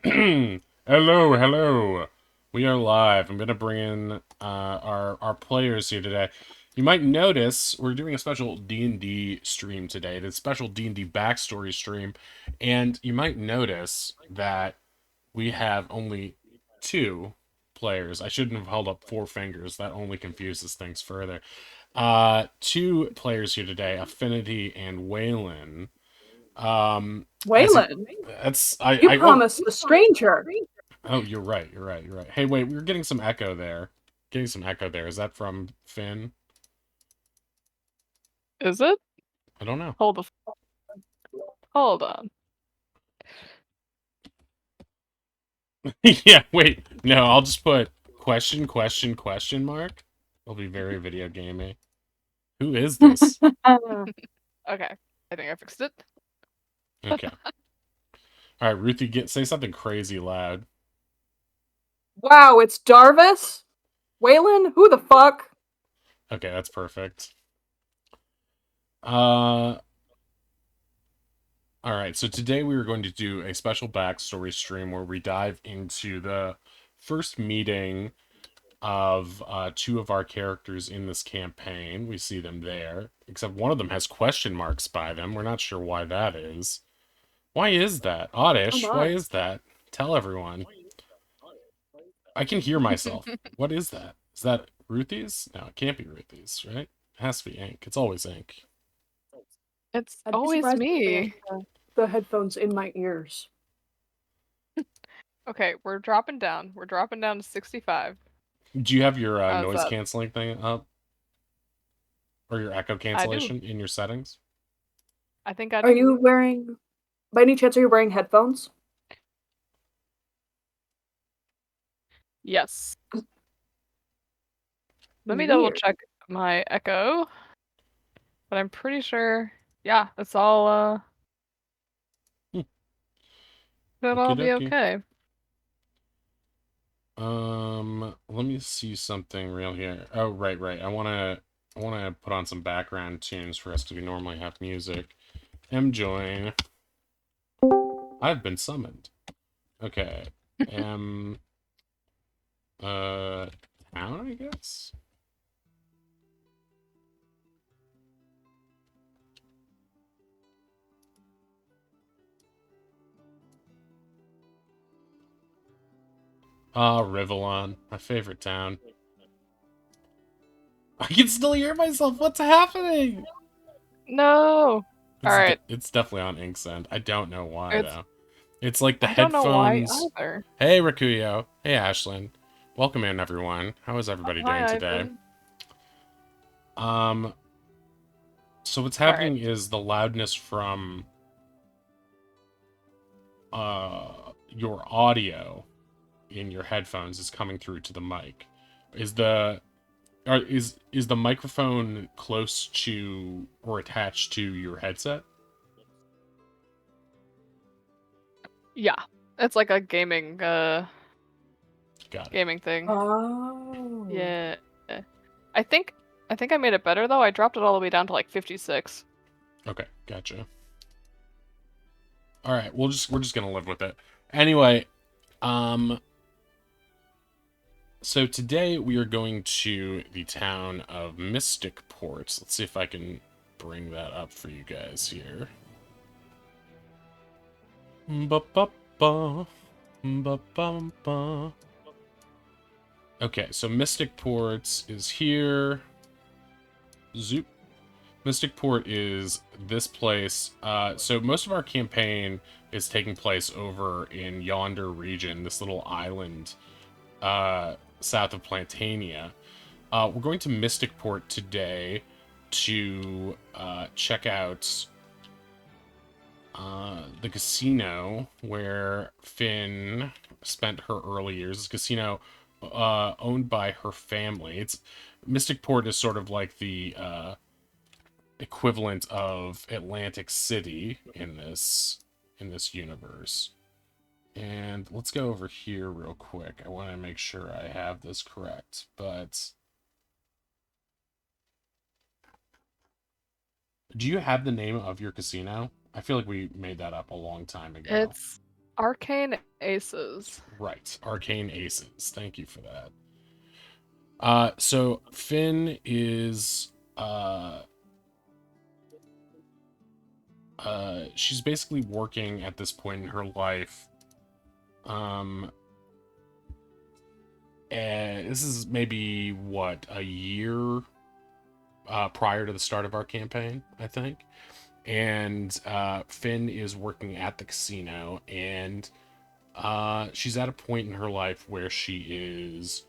Hello, hello. We are live. I'm gonna bring in our players here today. You might notice we're doing a special D&D stream today. It's a special D&D backstory stream, and you might notice that we have only two players. I shouldn't have held up four fingers. That only confuses things further. Two players here today, Affinity and Waylon. As you, Waylon, that's you oh, promised a stranger. oh, you're right. You're right. You're right. Hey, wait, we're getting some echo there. Getting some echo there. Is that from Finn? Is it? I don't know. Hold on. Yeah, wait. No, I'll just put question, question, question mark. It'll be very video gamey. Who is this? Okay, I think I fixed it. Okay. All right, Ruthie, say something crazy loud. Wow, it's Darvus? Waylon? Who the fuck? Okay, that's perfect. Uh, all right, so today we are going to do a special backstory stream where we dive into the first meeting of two of our characters in this campaign. We see them there, except one of them has question marks by them. We're not sure why that is. Why is that? Oh Oddish, why my. is that? Tell everyone. I can hear myself. What is that? Is that Ruthie's? No, it can't be Ruthie's, right? It has to be ink. It's always ink. It's I'd be always surprised if they me. have the headphones in my ears. Okay, we're dropping down. We're dropping down to 65. Do you have your How's noise that? canceling thing up? Or your echo I do. cancellation in your settings? I think I Are do. you wearing, by any chance, are you wearing headphones? Yes. Let me double Weird. check my echo, but I'm pretty sure, yeah, it's all Hmm. it'll all Okie be dokie. okay. Let me see something real here. Oh, right, right. I wanna put on some background tunes for us to normally have music. M join. I've been summoned. Okay. M uh town, I guess? Ah, Rivellon, my favorite town. I can still hear myself. What's happening? No. All right. It's definitely on Ink's end. I don't know why It's though. It's like the I don't know why headphones. either. Hey, Rakuyo. Hey, Ashlyn. Welcome in, everyone. How is everybody doing Hi, today? Ivan. Um, so what's All right. happening is the loudness from your audio in your headphones is coming through to the mic. Is the is the microphone close to or attached to your headset? Yeah. It's like a Got it. gaming thing. Oh. Yeah. I think I think I made it better though. I dropped it all the way down to like 56. Okay, gotcha. All right, we're just gonna live with it. Anyway, um, so today we are going to the town of Mystic Port. Let's see if I can bring that up for you guys here. Ba-ba-ba, ba-ba-ba. Okay, so Mystic Port is here. Zoop. Mystic Port is this place. So most of our campaign is taking place over in yonder region, this little island south of Plantania. We're going to Mystic Port today to check out the casino where Finn spent her early years. This casino owned by her family. It's Mystic Port is sort of like the equivalent of Atlantic City in this universe. And let's go over here real quick. I want to make sure I have this correct, but do you have the name of your casino? I feel like we made that up a long time ago. It's Arcane Aces. Right, Arcane Aces. Thank you for that. So Finn is she's basically working at this point in her life. And this is maybe what, a year prior to the start of our campaign, I think. And Finn is working at the casino, and she's at a point in her life where she is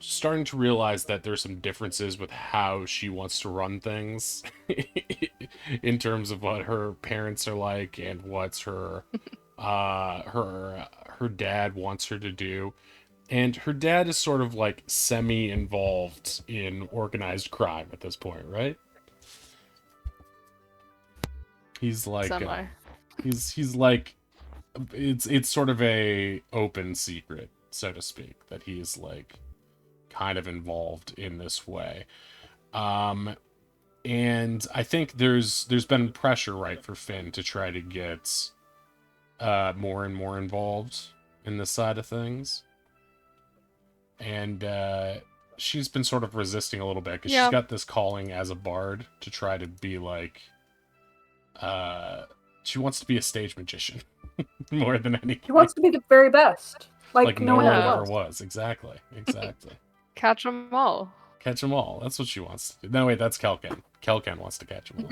starting to realize that there's some differences with how she wants to run things in terms of what her parents are like and what's her dad wants her to do. And her dad is sort of like semi-involved in organized crime at this point, right? He's like Semi. he's like it's sort of a open secret, so to speak, that he's like kind of involved in this way. Um and I think there's been pressure, right, for Finn to try to get more and more involved in this side of things. And she's been sort of resisting a little bit because she's Yeah. got this calling as a bard to try to be like she wants to be a stage magician more than anything. He wants to be the very best, Like no no one one ever ever was. was. Exactly. Catch 'em all. Catch them all. That's what she wants to do. No, wait, that's Kelken. Kelken wants to catch them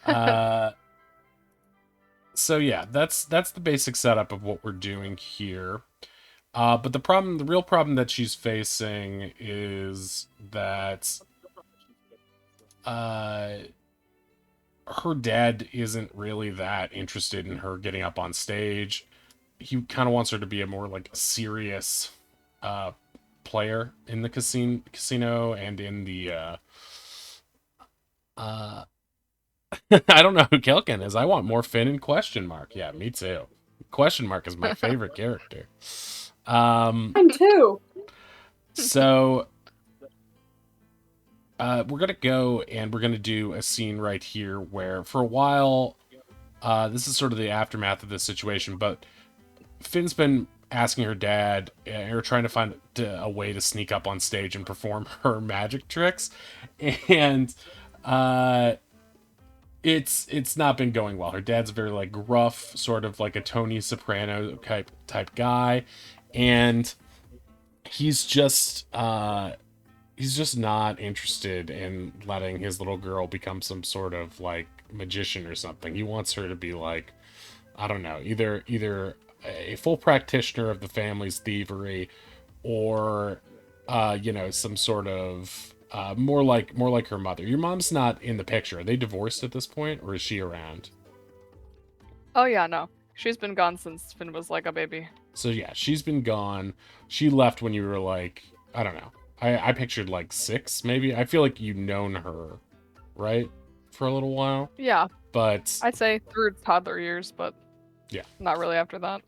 all. So yeah, that's the basic setup of what we're doing here. But the real problem that she's facing is that her dad isn't really that interested in her getting up on stage. He kind of wants her to be a more like serious player in the casino and in the I don't know who Kelkin is. I want more Finn and question mark. Yeah, me too. Question mark is my favorite character. Mine too. So we're gonna go and we're gonna do a scene right here where for a while this is sort of the aftermath of this situation, but Finn's been asking her dad or trying to find a way to sneak up on stage and perform her magic tricks, and it's not been going well. Her dad's very like gruff, sort of like a Tony Soprano type guy, and he's just not interested in letting his little girl become some sort of like magician or something. He wants her to be like, I don't know, either a full practitioner of the family's thievery, or some sort of more like her mother. Your mom's not in the picture. Are they divorced at this point, or is she around? Oh yeah, no. She's been gone since Finn was like a baby. So yeah, she's been gone. She left when you were like, I don't know. I pictured like 6, maybe. I feel like you've known her, right, for a little while. Yeah. But I'd say through toddler years, but yeah, not really after that.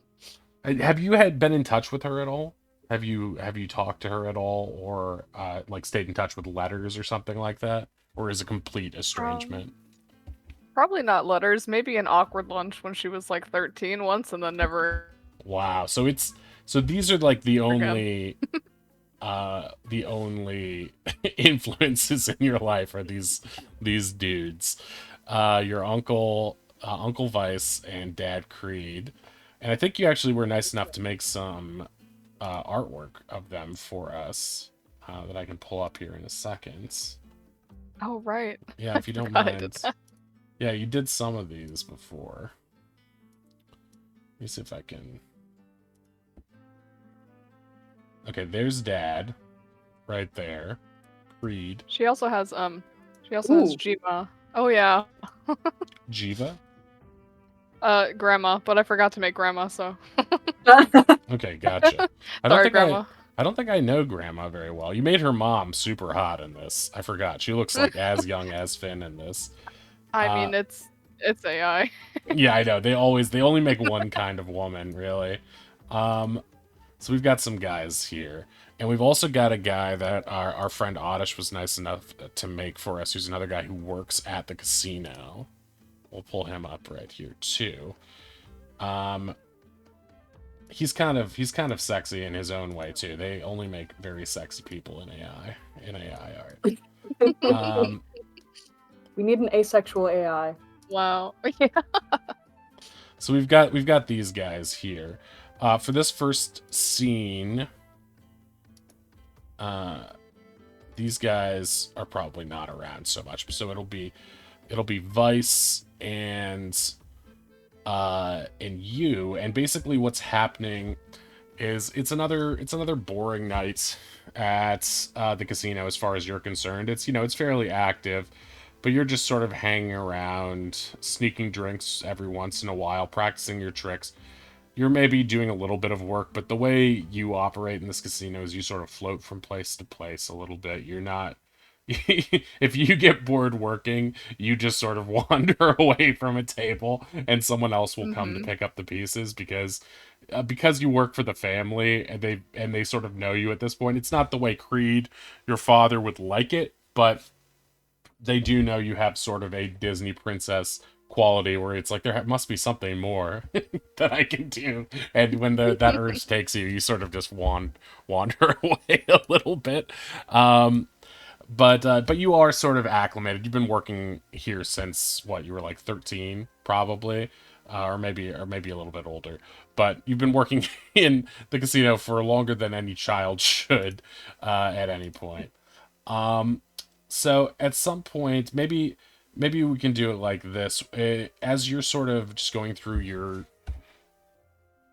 have you been in touch with her at all? Have you talked to her at all, or like stayed in touch with letters or something like that, or is it complete estrangement? Probably not letters. Maybe an awkward lunch when she was like 13 once, and then never. Wow. So these are like the Again. only influences in your life are these dudes, your Uncle Vice and Dad Creed, and I think you actually were nice enough to make some artwork of them for us that I can pull up here in a second. Oh right. Yeah, if you don't forgot I did mind. that. Yeah, you did some of these before. Let me see if I can. Okay, there's Dad, right there. Creed. She also has has Ooh. Jiva. Oh yeah. Jiva. Grandma, but I forgot to make Grandma, so. Okay, gotcha. Sorry, Grandma. I don't think I know Grandma very well. You made her mom super hot in this. I forgot. She looks like as young as Finn in this. I mean, it's AI. Yeah, I know. They only make one kind of woman, really. So we've got some guys here. And we've also got a guy that our friend Oddish was nice enough to make for us, who's another guy who works at the casino. We'll pull him up right here, too. Um, he's kind of sexy in his own way too. They only make very sexy people in AI art. We need an asexual AI. Wow. Yeah. So we've got these guys here. For this first scene, these guys are probably not around so much. So it'll be Vice and you, and basically what's happening is it's another boring night at the casino as far as you're concerned. It's it's fairly active, but you're just sort of hanging around, sneaking drinks every once in a while, practicing your tricks. You're maybe doing a little bit of work, but the way you operate in this casino is you sort of float from place to place a little bit. You're not if you get bored working, you just sort of wander away from a table and someone else will come to Mm-hmm. pick up the pieces because you work for the family and they sort of know you at this point. It's not the way Creed, your father, would like it, but they do know you have sort of a Disney princess quality where it's like there must be something more that I can do. And when that urge takes you, you sort of just wander away a little bit. But you are sort of acclimated. You've been working here since what, you were like 13 probably, or maybe a little bit older. But you've been working in the casino for longer than any child should at any point. So at some point, maybe we can do it like this. As you're sort of just going through your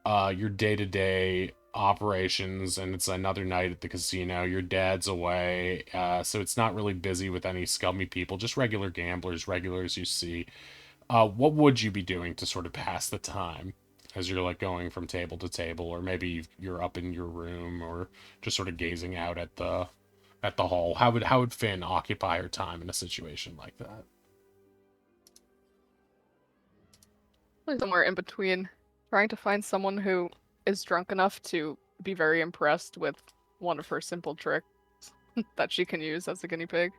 day-to-day operations, and it's another night at the casino. Your dad's away, so it's not really busy with any scummy people, just regular gamblers, regulars you see. What would you be doing to sort of pass the time as you're like going from table to table, or maybe you're up in your room, or just sort of gazing out at the hall? How would Finn occupy her time in a situation like that? Probably somewhere in between. Trying to find someone who is drunk enough to be very impressed with one of her simple tricks that she can use as a guinea pig.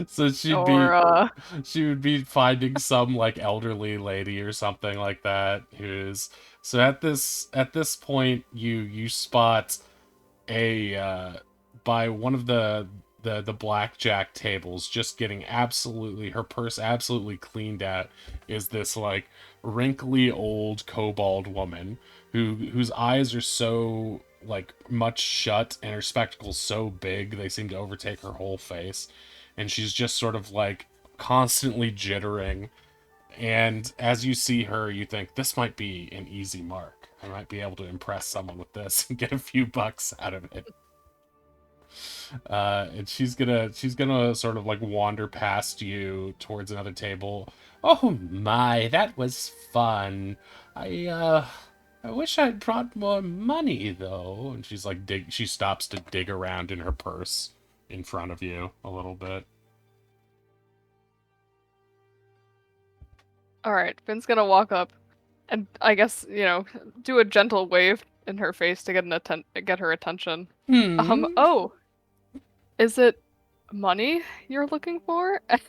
So Or she would be finding some like elderly lady or something like that who's so at this point you spot a by one of the blackjack tables, just getting absolutely her purse absolutely cleaned out, is this like wrinkly old kobold woman whose eyes are so like much shut and her spectacles so big they seem to overtake her whole face, and she's just sort of like constantly jittering. And as you see her, you think this might be an easy mark. I might be able to impress someone with this and get a few bucks out of it. And she's gonna sort of like wander past you towards another table. Oh my, that was fun. I wish I'd brought more money though. And she's like she stops to dig around in her purse in front of you a little bit. Alright, Finn's gonna walk up and I guess, do a gentle wave in her face to get her attention. Hmm. Oh, is it money you're looking for? And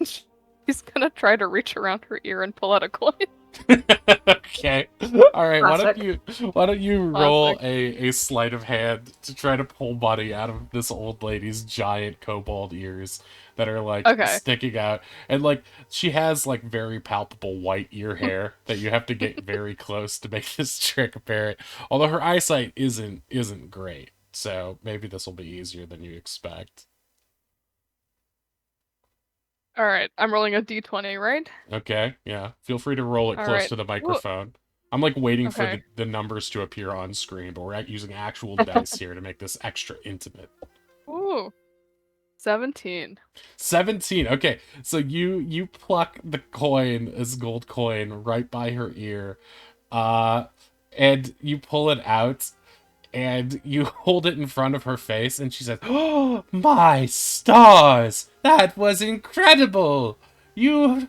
she's gonna try to reach around her ear and pull out a coin. Okay. All right. Classic. Why don't you roll Classic. a sleight of hand to try to pull money out of this old lady's giant kobold ears that are like Okay. sticking out, and like she has like very palpable white ear hair that you have to get very close to make this trick apparent. Although her eyesight isn't great, so maybe this will be easier than you expect. Alright, I'm rolling a d20, right? Okay, yeah. Feel free to roll it close Alright. to the Ooh, microphone. I'm like waiting for okay. the numbers to appear on screen, but we're using actual dice here to make this extra intimate. Ooh, 17. 17. Okay, so you pluck the coin, this gold coin, right by her ear, uh, and you pull it out, and you hold it in front of her face, and she says, "Oh my stars! That was incredible! You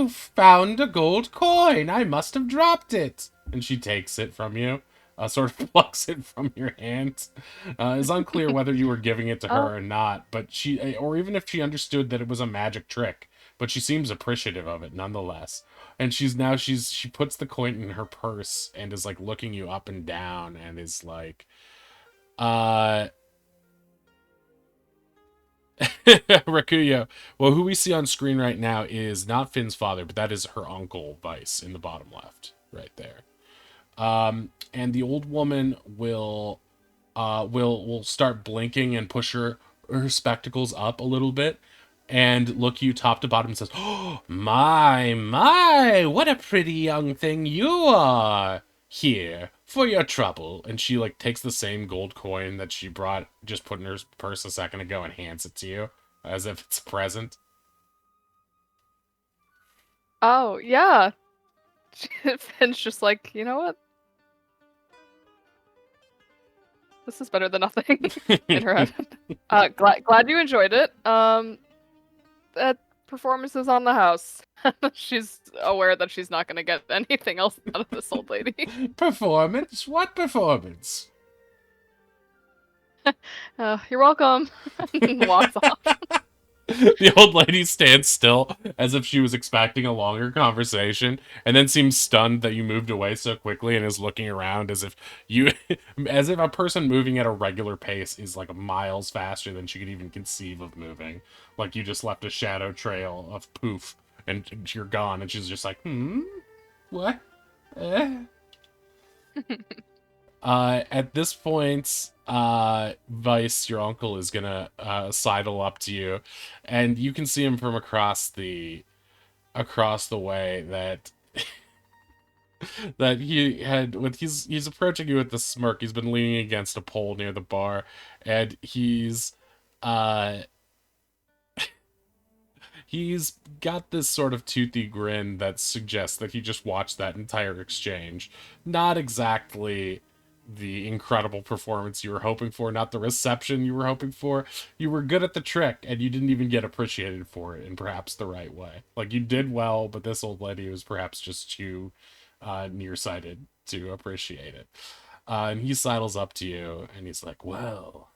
found a gold coin. I must have dropped it." And she takes it from you, sort of plucks it from your hand. It's unclear whether you were giving it to Oh, her or not, but or even if she understood that it was a magic trick, but she seems appreciative of it nonetheless. And she puts the coin in her purse and is like looking you up and down and is like, uh, Rakuyo. Well, who we see on screen right now is not Finn's father, but that is her uncle, Vice, in the bottom left, right there. And the old woman will start blinking and push her spectacles up a little bit and look you top to bottom and says, "Oh, my, what a pretty young thing you are. Here, for your trouble." And she, like, takes the same gold coin that she just put in her purse a second ago and hands it to you as if it's a present. Oh, yeah. Finn's just like, you know what? This is better than nothing in her head. Glad you enjoyed it. That performance is on the house. She's aware that she's not gonna get anything else out of this old lady. Performance? What performance? You're welcome. And walks off. The old lady stands still as if she was expecting a longer conversation and then seems stunned that you moved away so quickly and is looking around as if you as if a person moving at a regular pace is like miles faster than she could even conceive of moving. Like you just left a shadow trail of poof and you're gone and she's just like, what? Eh? At this point, Vice, your uncle, is gonna sidle up to you, and you can see him from across the way that that he had with he's approaching you with a smirk. He's been leaning against a pole near the bar, and uh he's got this sort of toothy grin that suggests that he just watched that entire exchange. Not exactly the incredible performance you were hoping for, not the reception you were hoping for. You were good at the trick, and you didn't even get appreciated for it in perhaps the right way. Like, you did well, but this old lady was perhaps just too nearsighted to appreciate it. And he sidles up to you, and he's like, "Well,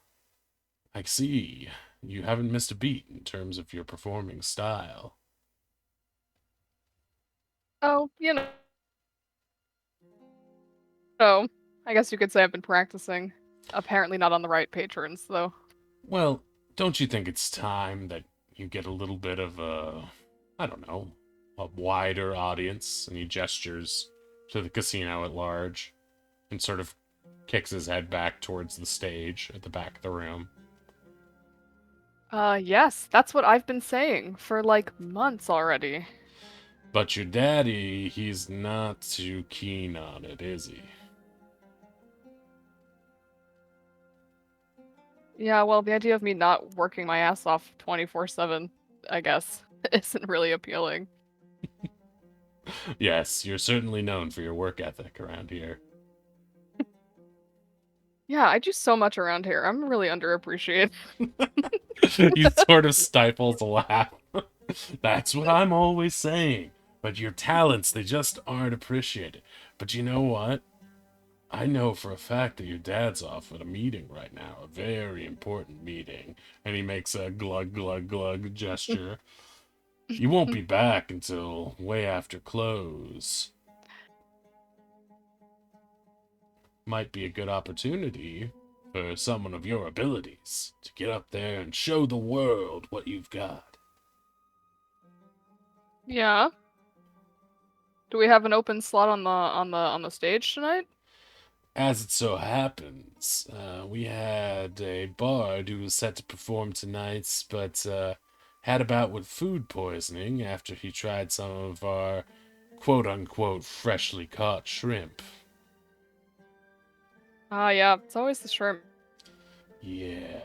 I see. You haven't missed a beat in terms of your performing style." Oh, so I guess you could say I've been practicing. Apparently not on the right patrons, though. Well, don't you think it's time that you get a little bit of a, I don't know, a wider audience? And he gestures to the casino at large and sort of kicks his head back towards the stage at the back of the room. Yes, that's what I've been saying for like months already. But your daddy, he's not too keen on it, is he? Yeah, well, the idea of me not working my ass off 24/7, I guess, isn't really appealing. Yes, you're certainly known for your work ethic around here. Yeah, I do so much around here. I'm really underappreciated. He sort of stifles a laugh. That's what I'm always saying. But your talents, they just aren't appreciated. But you know what? I know for a fact that your dad's off at a meeting right now, a very important meeting. And he makes a glug glug glug gesture. You won't be back until way after close. Might be a good opportunity for someone of your abilities to get up there and show the world what you've got. Yeah. Do we have an open slot on the stage tonight? As it so happens, we had a bard who was set to perform tonight, but had a bout with food poisoning after he tried some of our quote unquote freshly caught shrimp. Ah, yeah, it's always the shrimp, Yeah.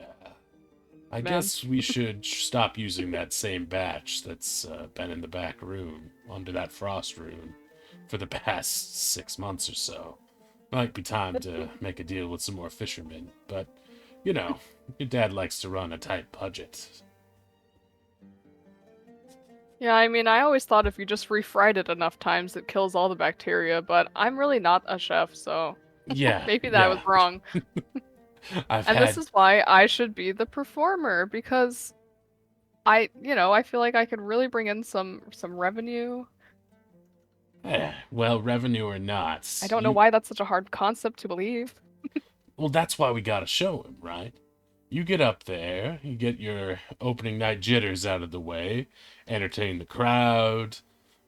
I man. guess we should stop using that same batch that's been in the back room, under that frost rune, for the past 6 months or so. Might be time to make a deal with some more fishermen, but, you know, your dad likes to run a tight budget. Yeah, I mean, I always thought if you just refried it enough times, it kills all the bacteria, but I'm really not a chef, so Yeah, maybe that was yeah. wrong. I've And this had. is why I should be the performer, because I feel like I could really bring in some revenue. Well, revenue or not, I don't know why that's such a hard concept to believe. well, that's why we gotta show him, right? You get up there, you get your opening night jitters out of the way, entertain the crowd,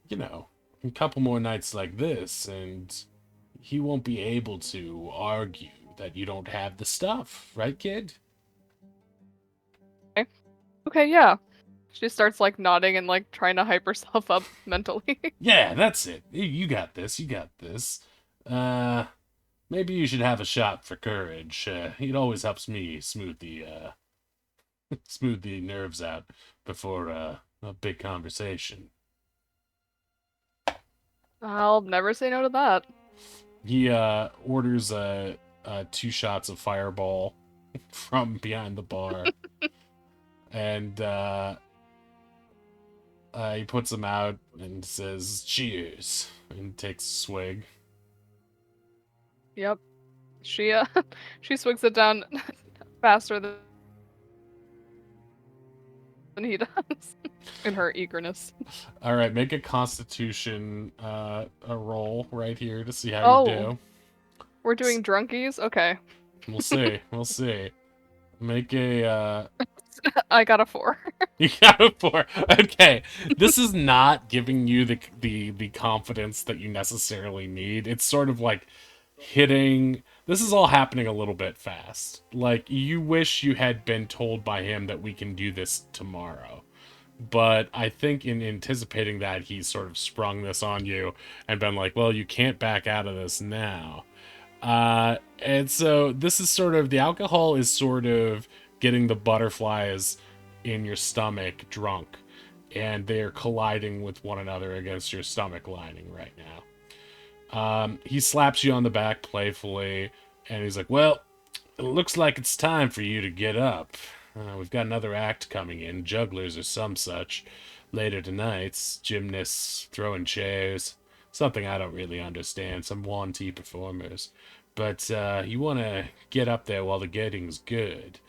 you know, a couple more nights like this, and he won't be able to argue that you don't have the stuff, right, kid? Okay, okay, yeah. She starts like nodding and like trying to hype herself up mentally. Yeah, that's it. You got this. You got this. Uh, maybe you should have a shot for courage. It always helps me smooth the nerves out before a big conversation. I'll never say no to that. He orders 2 shots of Fireball from behind the bar, and he puts them out and says, "Cheers," and takes a swig. Yep. She she swigs it down faster than he does in her eagerness. All right, make a Constitution a roll right here to see how you Oh, do. we're doing drunkies? Okay. We'll see. We'll see. Make a I got a 4. you got a 4. Okay, this is not giving you the confidence that you necessarily need. It's sort of like hitting. This is all happening a little bit fast. Like you wish you had been told by him that we can do this tomorrow. But I think in anticipating that, he's sort of sprung this on you and been like, well, you can't back out of this now. And so this is sort of, the alcohol is sort of getting the butterflies in your stomach drunk. And they're colliding with one another against your stomach lining right now. He slaps you on the back playfully, and he's like, well, it looks like it's time for you to get up. We've got another act coming in, jugglers or some such, later tonight. Gymnasts throwing chairs. Something I don't really understand. Some wanty performers. But you want to get up there while the getting's good.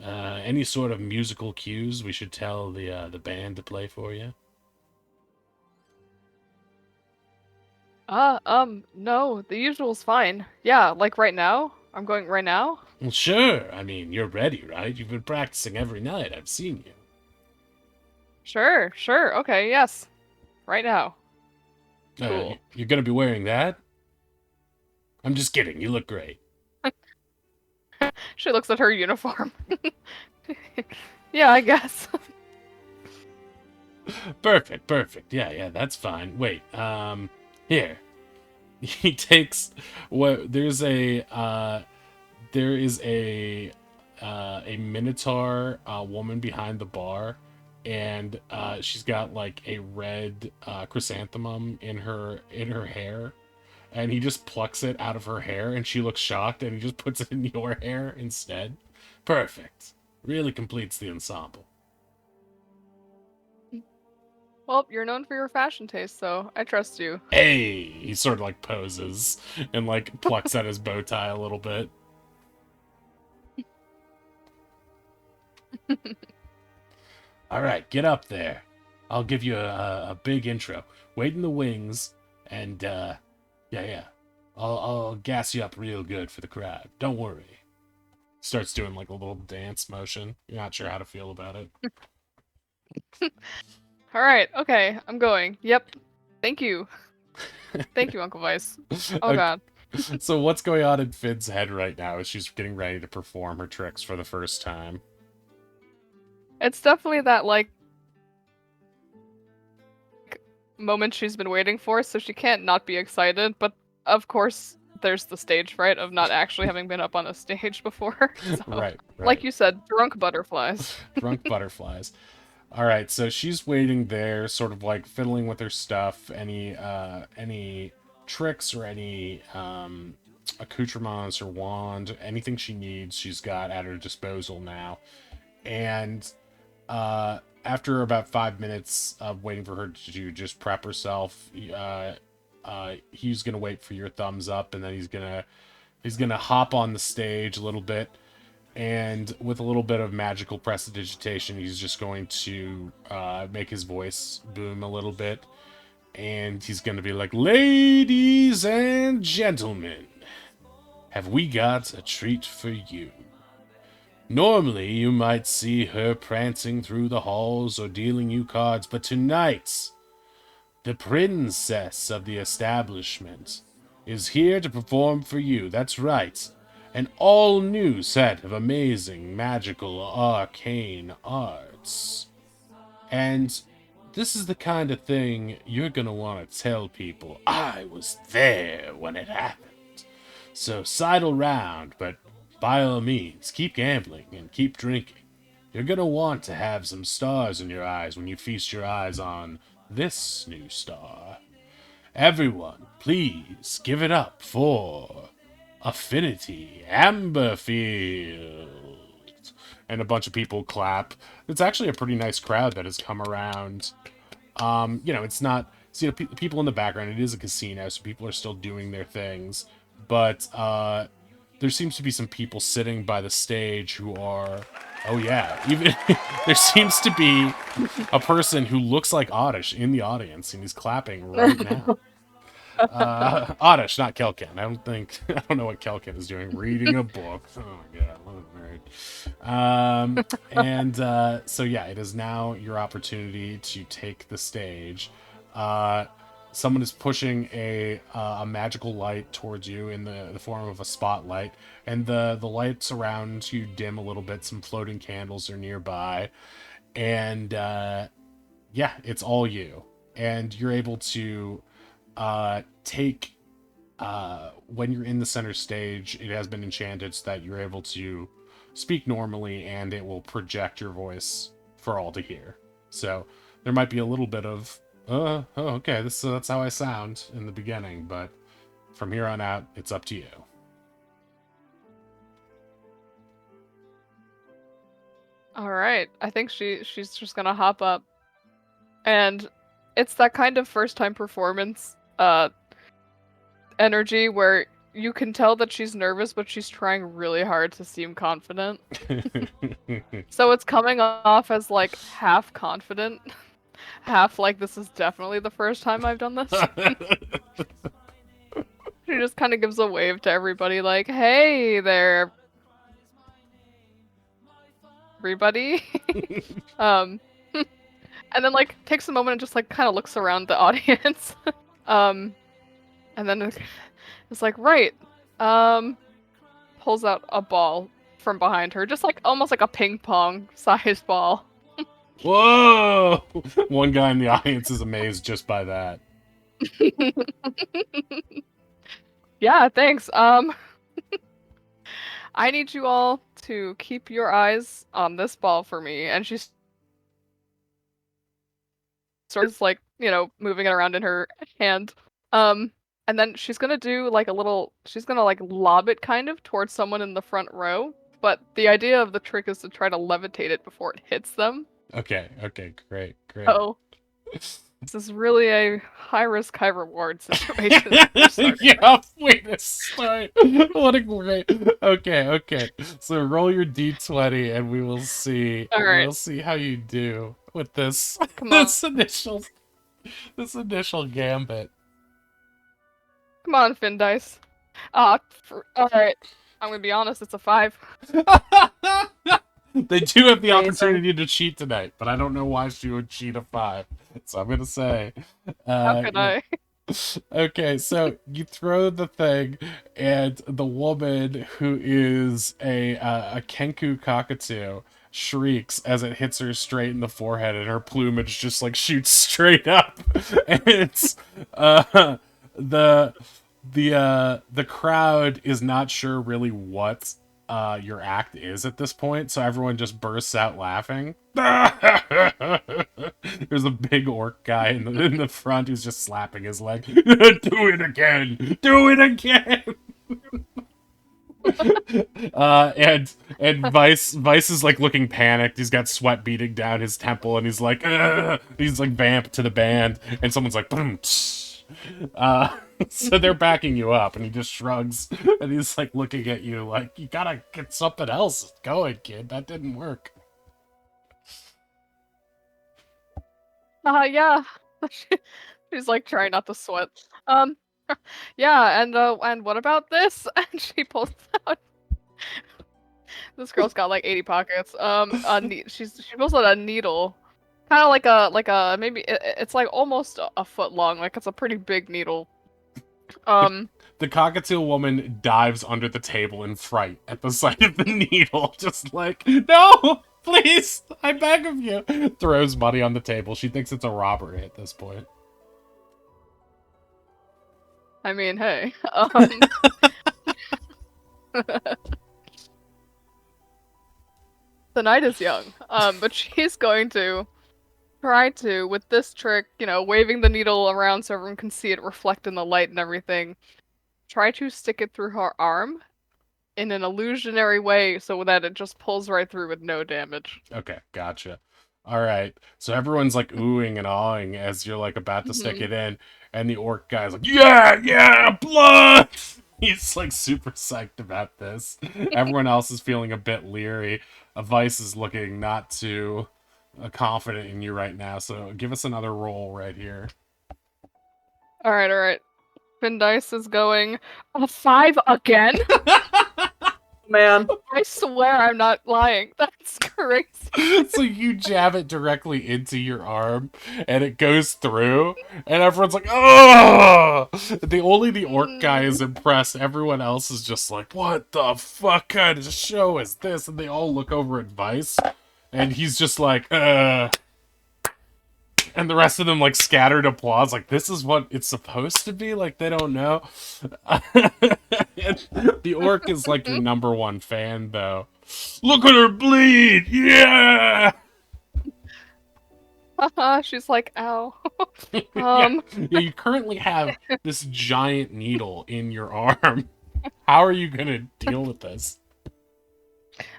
Any sort of musical cues we should tell the band to play for you? No, the usual's fine. Yeah, like right now? I'm going right now? Well, sure. I mean, you're ready, right? You've been practicing every night. I've seen you. Sure, sure, okay, yes. Right now. Uh, Cool. you're gonna be wearing that? I'm just kidding. You look great. She looks at her uniform. Yeah, I guess. Perfect, perfect. Yeah, yeah, that's fine. Wait, here. He takes what there is a minotaur woman behind the bar, and she's got like a red chrysanthemum in her hair, and he just plucks it out of her hair, and she looks shocked, and he just puts it in your hair instead. Perfect. Really completes the ensemble. Well, you're known for your fashion taste, so I trust you. Hey, he sort of like poses and like plucks at his bow tie a little bit. All right, get up there. I'll give you a big intro. Wait in the wings, and yeah, yeah. I'll gas you up real good for the crowd. Don't worry. Starts doing like a little dance motion. You're not sure how to feel about it. Alright, okay, I'm going. Yep. Thank you. Thank you, Uncle Vice. Oh Okay, god. so what's going on in Finn's head right now as she's getting ready to perform her tricks for the first time? It's definitely that, like, moment she's been waiting for, so she can't not be excited, but of course, there's the stage fright of not actually having been up on a stage before. So, Right, like right. you said, drunk butterflies. Drunk butterflies. All right, so she's waiting there, sort of like fiddling with her stuff. Any tricks or any accoutrements or wand, anything she needs, she's got at her disposal now. And after about 5 minutes of waiting for her to just prep herself, he's gonna wait for your thumbs up, and then he's gonna hop on the stage a little bit, and with a little bit of magical prestidigitation, he's just going to make his voice boom a little bit, and he's going to be like, "Ladies and gentlemen, have we got a treat for you? Normally, you might see her prancing through the halls or dealing you cards, but tonight, the princess of the establishment is here to perform for you. That's right. An all-new set of amazing, magical, arcane arts. And this is the kind of thing you're gonna want to tell people. I was there when it happened. So sidle round, but by all means, keep gambling and keep drinking. You're gonna want to have some stars in your eyes when you feast your eyes on this new star. Everyone, please give it up for Affinity Amberfield." And a bunch of people clap. It's actually a pretty nice crowd that has come around. It's not, people in the background. It is a casino, so people are still doing their things. But there seems to be some people sitting by the stage who are, oh yeah, even there seems to be a person who looks like Oddish in the audience, and he's clapping right now. Oddish, not Kelkin. I don't know what Kelkin is doing. Reading a book. Oh my god, what a nerd. So yeah, it is now your opportunity to take the stage. Someone is pushing a magical light towards you in the form of a spotlight, and the lights around you dim a little bit. Some floating candles are nearby, and yeah, it's all you, and you're able to take when you're in the center stage. It has been enchanted so that you're able to speak normally, and it will project your voice for all to hear. So there might be a little bit of okay, that's how I sound in the beginning, but from here on out, it's up to you. All right. I think she's just gonna hop up, and it's that kind of first time performance energy where you can tell that she's nervous, but she's trying really hard to seem confident. So it's coming off as like half confident, half like this is definitely the first time I've done this. She just kind of gives a wave to everybody, like, "Hey there, everybody." um, and then like takes a moment and just like kind of looks around the audience. And then it's like, right. Pulls out a ball from behind her, just like almost like a ping pong sized ball. Whoa! One guy in the audience is amazed just by that. Yeah, thanks. I need you all to keep your eyes on this ball for me. And she's sort of like, moving it around in her hand. And then she's gonna do like she's gonna like lob it kind of towards someone in the front row. But the idea of the trick is to try to levitate it before it hits them. Okay, great. Oh. This is really a high risk, high reward situation. Yeah, wait a start. What a great. Okay. So roll your d20 and we will see. All right. We'll see how you do with this. Come on. This initial gambit. Come on, Finn Dice. All right. I'm gonna be honest. It's a 5. They do have the opportunity to cheat tonight, but I don't know why she would cheat a 5. So I'm gonna say, how could I? Okay, so you throw the thing, and the woman who is a Kenku cockatoo shrieks as it hits her straight in the forehead, and her plumage just like shoots straight up. And it's the crowd is not sure really what your act is at this point, so everyone just bursts out laughing. There's a big orc guy in the front who's just slapping his leg. Do it again! Do it again! And Vice is like looking panicked. He's got sweat beading down his temple, and he's like vamped to the band, and someone's like, boom, tsh. So they're backing you up, and he just shrugs, and he's like looking at you like, you gotta get something else going, kid. That didn't work. Yeah. She's like trying not to sweat. Um, yeah, and what about this? And she pulls out. This girl's got like 80 pockets. She pulls out a needle, kind of like a maybe it's like almost a foot long. Like it's a pretty big needle. Um, The cockatiel woman dives under the table in fright at the sight of the needle, just like, no, please, I beg of you. Throws money on the table. She thinks it's a robbery at this point. I mean, hey. The night is young. But she's going to try to, with this trick, waving the needle around so everyone can see it reflect in the light and everything, try to stick it through her arm in an illusionary way so that it just pulls right through with no damage. Okay, gotcha. All right. So everyone's like oohing and awing as you're like about to stick it in, and the orc guy's like, yeah, yeah, blood! He's like super psyched about this. Everyone else is feeling a bit leery. Vice is looking not too confident in you right now, so give us another roll right here. Alright. Finn Dice is going a 5 again? Man. I swear I'm not lying. That's crazy. So you jab it directly into your arm, and it goes through, and everyone's like, "Oh!" Only the orc guy is impressed. Everyone else is just like, "What the fuck kind of show is this?" And they all look over at Vice, and he's just like, and the rest of them like scattered applause, like this is what it's supposed to be. Like they don't know. The orc is like your number one fan, though. Look at her bleed! Yeah. She's like, ow. Yeah, you currently have this giant needle in your arm. How are you gonna deal with this?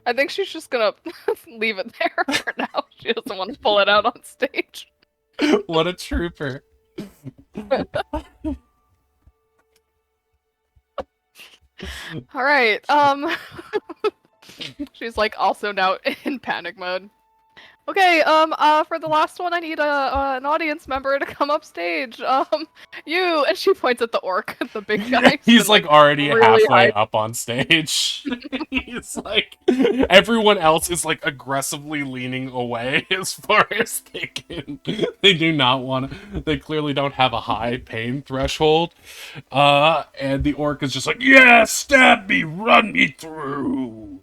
I think she's just gonna leave it there for now. She doesn't want to pull it out on stage. What a trooper. Alright, she's like also now in panic mode. Okay, for the last one, I need an audience member to come up stage. You, and she points at the orc, the big guy. He's like already really halfway high. up on stage. He's like, everyone else is like aggressively leaning away as far as they can. They do not want to, they clearly don't have a high pain threshold. And the orc is just like, yeah, stab me, run me through.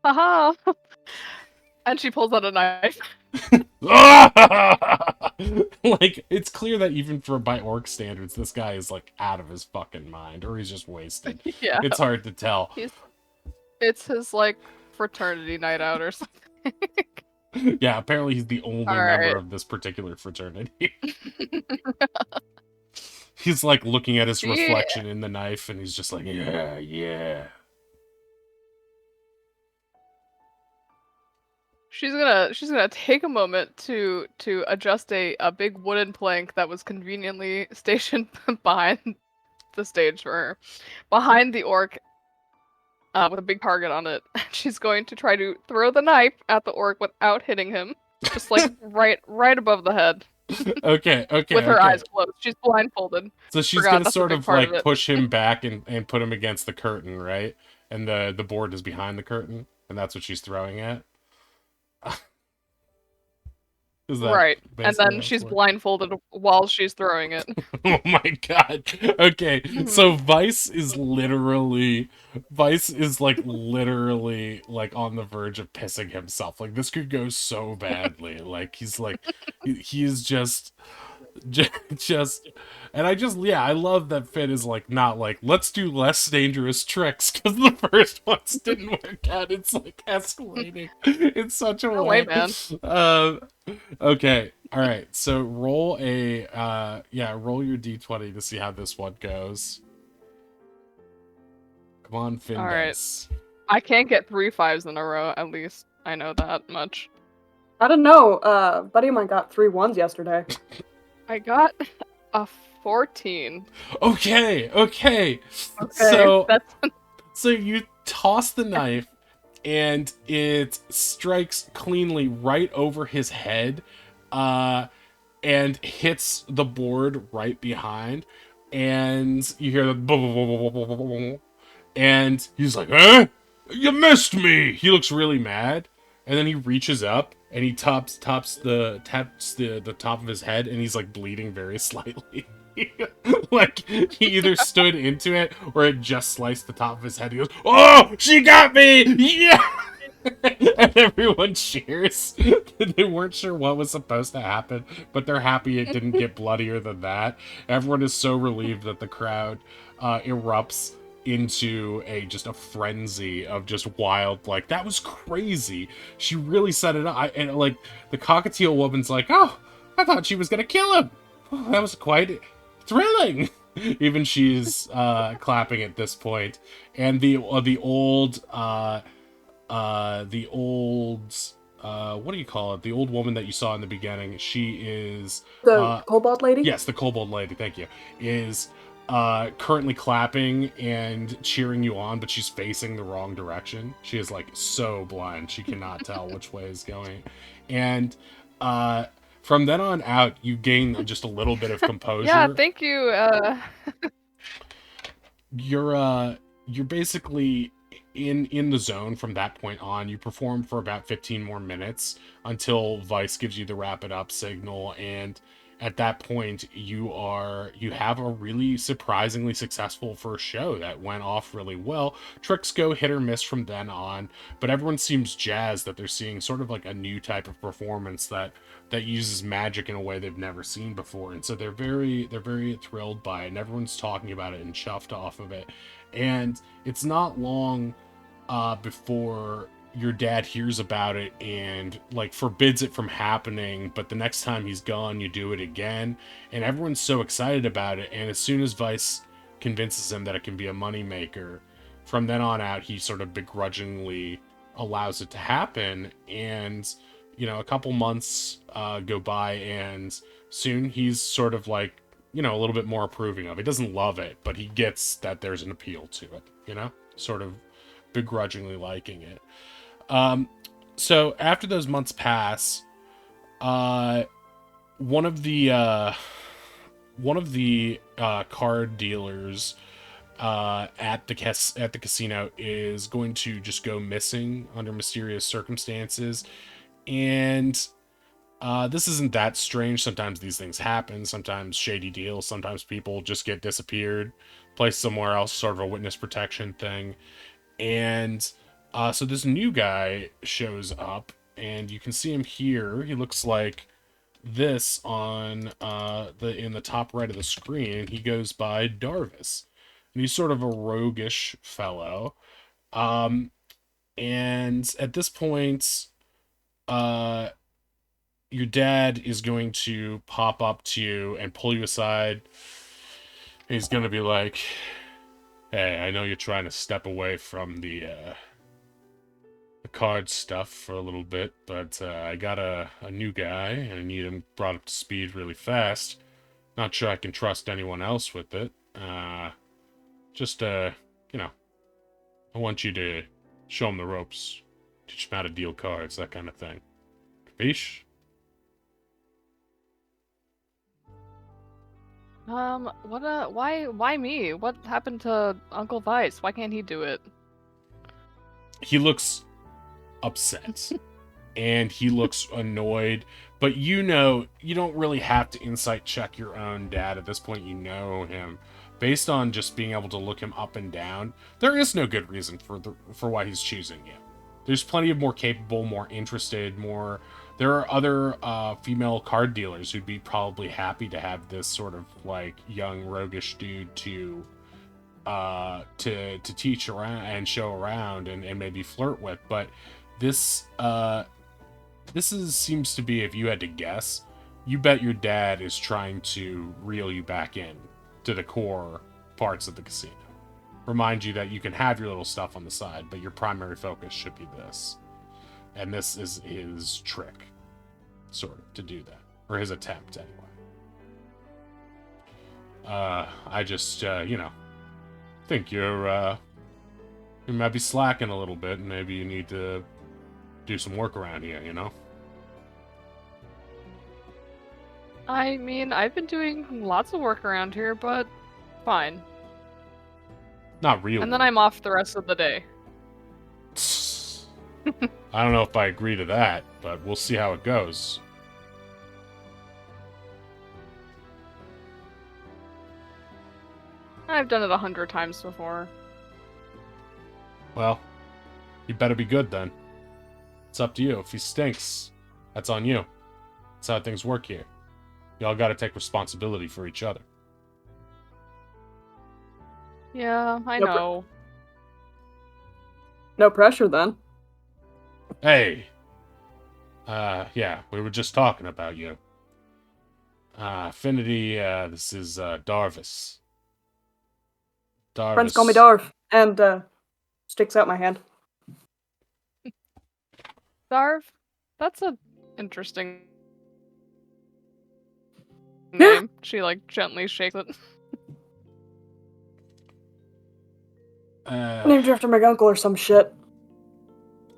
Haha. And she pulls out a knife. Like, it's clear that even by orc standards, this guy is like out of his fucking mind, or he's just wasted. Yeah. It's hard to tell. It's his like fraternity night out or something. Yeah, apparently he's the only member of this particular fraternity. He's like looking at his reflection in the knife, and he's just like, yeah, yeah. She's gonna take a moment to adjust a big wooden plank that was conveniently stationed behind the stage for her, behind the orc, with a big target on it. She's going to try to throw the knife at the orc without hitting him, just like right above the head. Okay. With her eyes closed. She's blindfolded. So she's gonna sort of like push him back and put him against the curtain, right? And the board is behind the curtain, and that's what she's throwing at. Right, and then she's blindfolded while she's throwing it. Oh my god. Okay, so Vice is like literally like on the verge of pissing himself. Like this could go so badly. Like he's like he's just and I love that Finn is like not like let's do less dangerous tricks because the first ones didn't work out. It's like escalating in such a way. Man. Okay, all right. So roll a roll your d20 to see how this one goes. Come on, Finn. All right. Dice. I can't get 3 5s in a row. At least I know that much. I don't know. Buddy of mine got 3 ones yesterday. I got a 14. Okay, okay. Okay, So that's so you toss the knife and it strikes cleanly right over his head, and hits the board right behind, and you hear the and he's like, "Eh? You missed me!" He looks really mad, and then he reaches up and he taps the top of his head, and he's like bleeding very slightly. Like he either stood into it or it just sliced the top of his head. He goes, "Oh, she got me! Yeah!" And everyone cheers. They weren't sure what was supposed to happen, but they're happy it didn't get bloodier than that. Everyone is so relieved that the crowd erupts into a frenzy of just wild, like, that was crazy. She really set it up. And like the cockatiel woman's like, "Oh, I thought she was gonna kill him. Oh, that was quite thrilling." Even she's clapping at this point. And the old what do you call it? The old woman that you saw in the beginning. She is The kobold lady? yes, the kobold lady. Thank you. Is currently clapping and cheering you on, but she's facing the wrong direction. She is like so blind she cannot tell which way is going, and from then on out, you gain just a little bit of composure. yeah. Thank you. You're basically in the zone from that point on. You perform for about 15 more minutes until Vice gives you the wrap it up signal, and at that point you have a really surprisingly successful first show that went off really well. Tricks go hit or miss from then on, but everyone seems jazzed that they're seeing sort of like a new type of performance that uses magic in a way they've never seen before, and so they're very thrilled by it, and everyone's talking about it and chuffed off of it. And it's not long before your dad hears about it and like forbids it from happening, but the next time he's gone you do it again, and everyone's so excited about it. And as soon as Vice convinces him that it can be a moneymaker, from then on out he sort of begrudgingly allows it to happen. And a couple months go by, and soon he's sort of like, a little bit more approving of it. He doesn't love it, but he gets that there's an appeal to it, sort of begrudgingly liking it. So after those months pass, uh, one of the card dealers at the casino is going to just go missing under mysterious circumstances, and this isn't that strange. Sometimes these things happen. Sometimes shady deals. Sometimes people just get disappeared, placed somewhere else, sort of a witness protection thing. And so this new guy shows up, and you can see him here. He looks like this on in the top right of the screen. He goes by Darvus, and he's sort of a roguish fellow. Um, and at this point, uh, your dad is going to pop up to you and pull you aside. He's going to be like, "Hey, I know you're trying to step away from the card stuff for a little bit, but I got a new guy and I need him brought up to speed really fast. Not sure I can trust anyone else with it. Just, you know, I want you to show him the ropes, teach him how to deal cards, that kind of thing. Capiche?" Why me? What happened to Uncle Vice? Why can't he do it? He looks upset. And he looks annoyed, but you don't really have to insight check your own dad at this point. You know him based on just being able to look him up and down. There is no good reason for why he's choosing you. There's plenty of more capable, more interested, more. There are other female card dealers who'd be probably happy to have this sort of like young roguish dude to teach around and show around and maybe flirt with. But this seems to be, if you had to guess, you bet your dad is trying to reel you back in to the core parts of the casino. Remind you that you can have your little stuff on the side, but your primary focus should be this. And this is his trick. sort of, to do that. Or his attempt, anyway. I just, think you might be slacking a little bit, and maybe you need to do some work around here, you know? I mean, I've been doing lots of work around here, but fine. Not really. And then I'm off the rest of the day. I don't know if I agree to that, but we'll see how it goes. I've done it 100 times before. Well, you better be good then. It's up to you. If he stinks, that's on you. That's how things work here. Y'all gotta take responsibility for each other. Yeah, I Nope. know. No pressure then. Hey! Yeah, we were just talking about you. Affinity, this is, Darvus. Darvus. Friends call me Darv, and sticks out my hand. Darv? That's a interesting name. She, like, gently shakes it. Named after my uncle or some shit.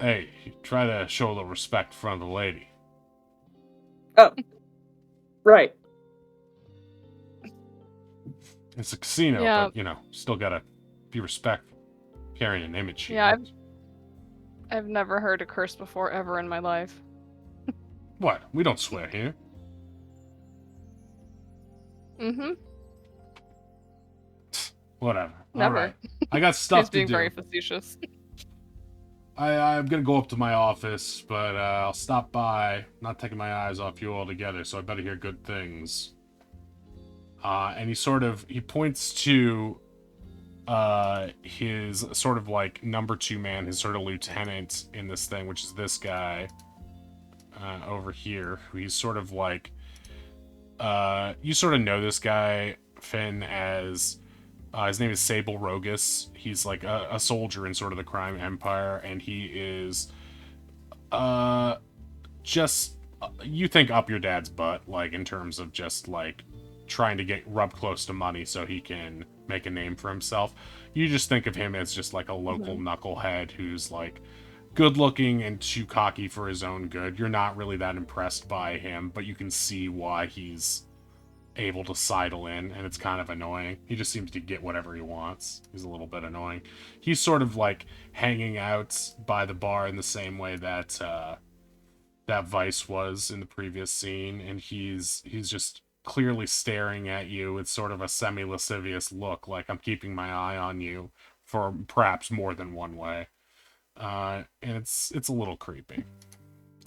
Hey, try to show a little respect in front of the lady. Oh. Right. It's a casino, Yeah. but, still gotta be respectful. Carrying an image. Yeah, I've never heard a curse before ever in my life. What? We don't swear here. Mm-hmm. Whatever. Never. Alright. I got stuff She's being to do. very facetious. I'm gonna go up to my office, but I'll stop by. Not taking my eyes off you altogether, so I better hear good things. And he points to his sort of like number 2 man, his sort of lieutenant in this thing, which is this guy over here, who he's sort of like, you sort of know this guy, Finn, as his name is Sable Rogus. He's like a soldier in sort of the crime empire, and he is just, you think up your dad's butt, like in terms of just like trying to get rubbed close to money so he can make a name for himself. You just think of him as just like a local knucklehead who's like good looking and too cocky for his own good. You're not really that impressed by him, but you can see why he's able to sidle in, and it's kind of annoying. He just seems to get whatever he wants. He's a little bit annoying. He's sort of like hanging out by the bar in the same way that that Vice was in the previous scene, and he's just clearly staring at you with sort of a semi-lascivious look, like I'm keeping my eye on you for perhaps more than one way. And it's a little creepy.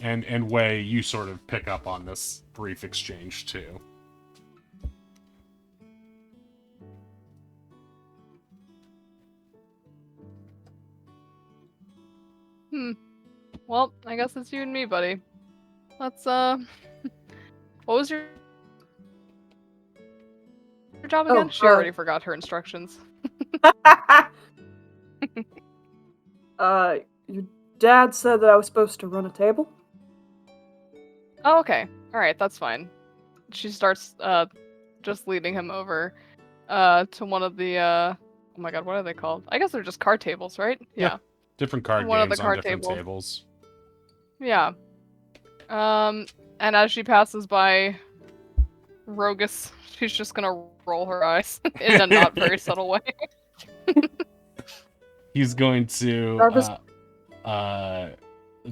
And Wei, you sort of pick up on this brief exchange too. Well, I guess it's you and me, buddy. Let's, what was your job again? She already forgot her instructions. Your dad said that I was supposed to run a table? Oh, okay. Alright, that's fine. She starts, just leading him over, to one of the, oh my god, what are they called? I guess they're just card tables, right? Yeah. Different card One of games the on card different tables. tables. Yeah. And as she passes by Rogus, she's just gonna roll her eyes in a not very subtle way. He's going to Darvus-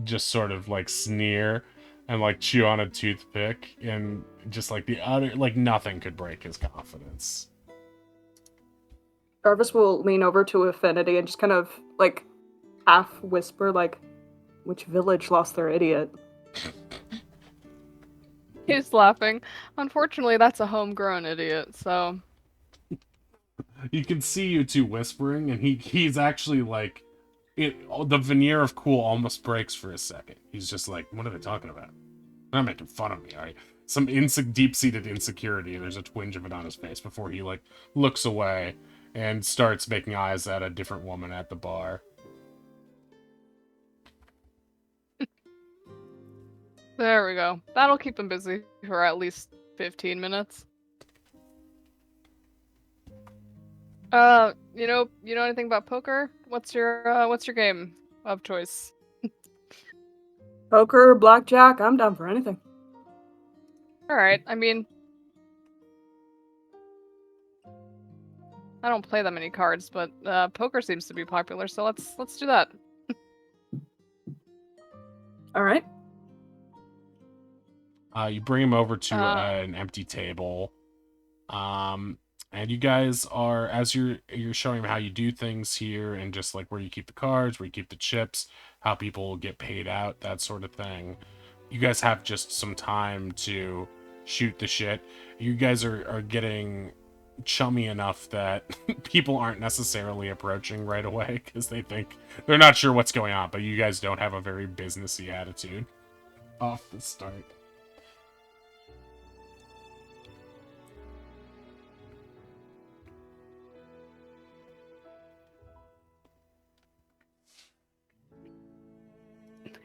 just sort of like sneer and like chew on a toothpick, and just like the utter, like nothing could break his confidence. Darvus will lean over to Affinity and just kind of, like, half whisper, like, which village lost their idiot? He's laughing. Unfortunately, that's a homegrown idiot, so... You can see you two whispering, and he's actually like, the veneer of cool almost breaks for a second. He's just like, what are they talking about? They're not making fun of me, alright? Some deep-seated insecurity, and there's a twinge of it on his face before he like looks away and starts making eyes at a different woman at the bar. There we go. That'll keep them busy for at least 15 minutes. You know anything about poker? What's your game of choice? Poker, blackjack, I'm down for anything. All right. I mean, I don't play that many cards, but poker seems to be popular, so let's do that. All right. You bring him over to Uh, an empty table. And you guys are, as you're showing him how you do things here, and just like where you keep the cards, where you keep the chips, how people get paid out, that sort of thing. You guys have just some time to shoot the shit. You guys are getting chummy enough that people aren't necessarily approaching right away because they're not sure what's going on, but you guys don't have a very businessy attitude off the start.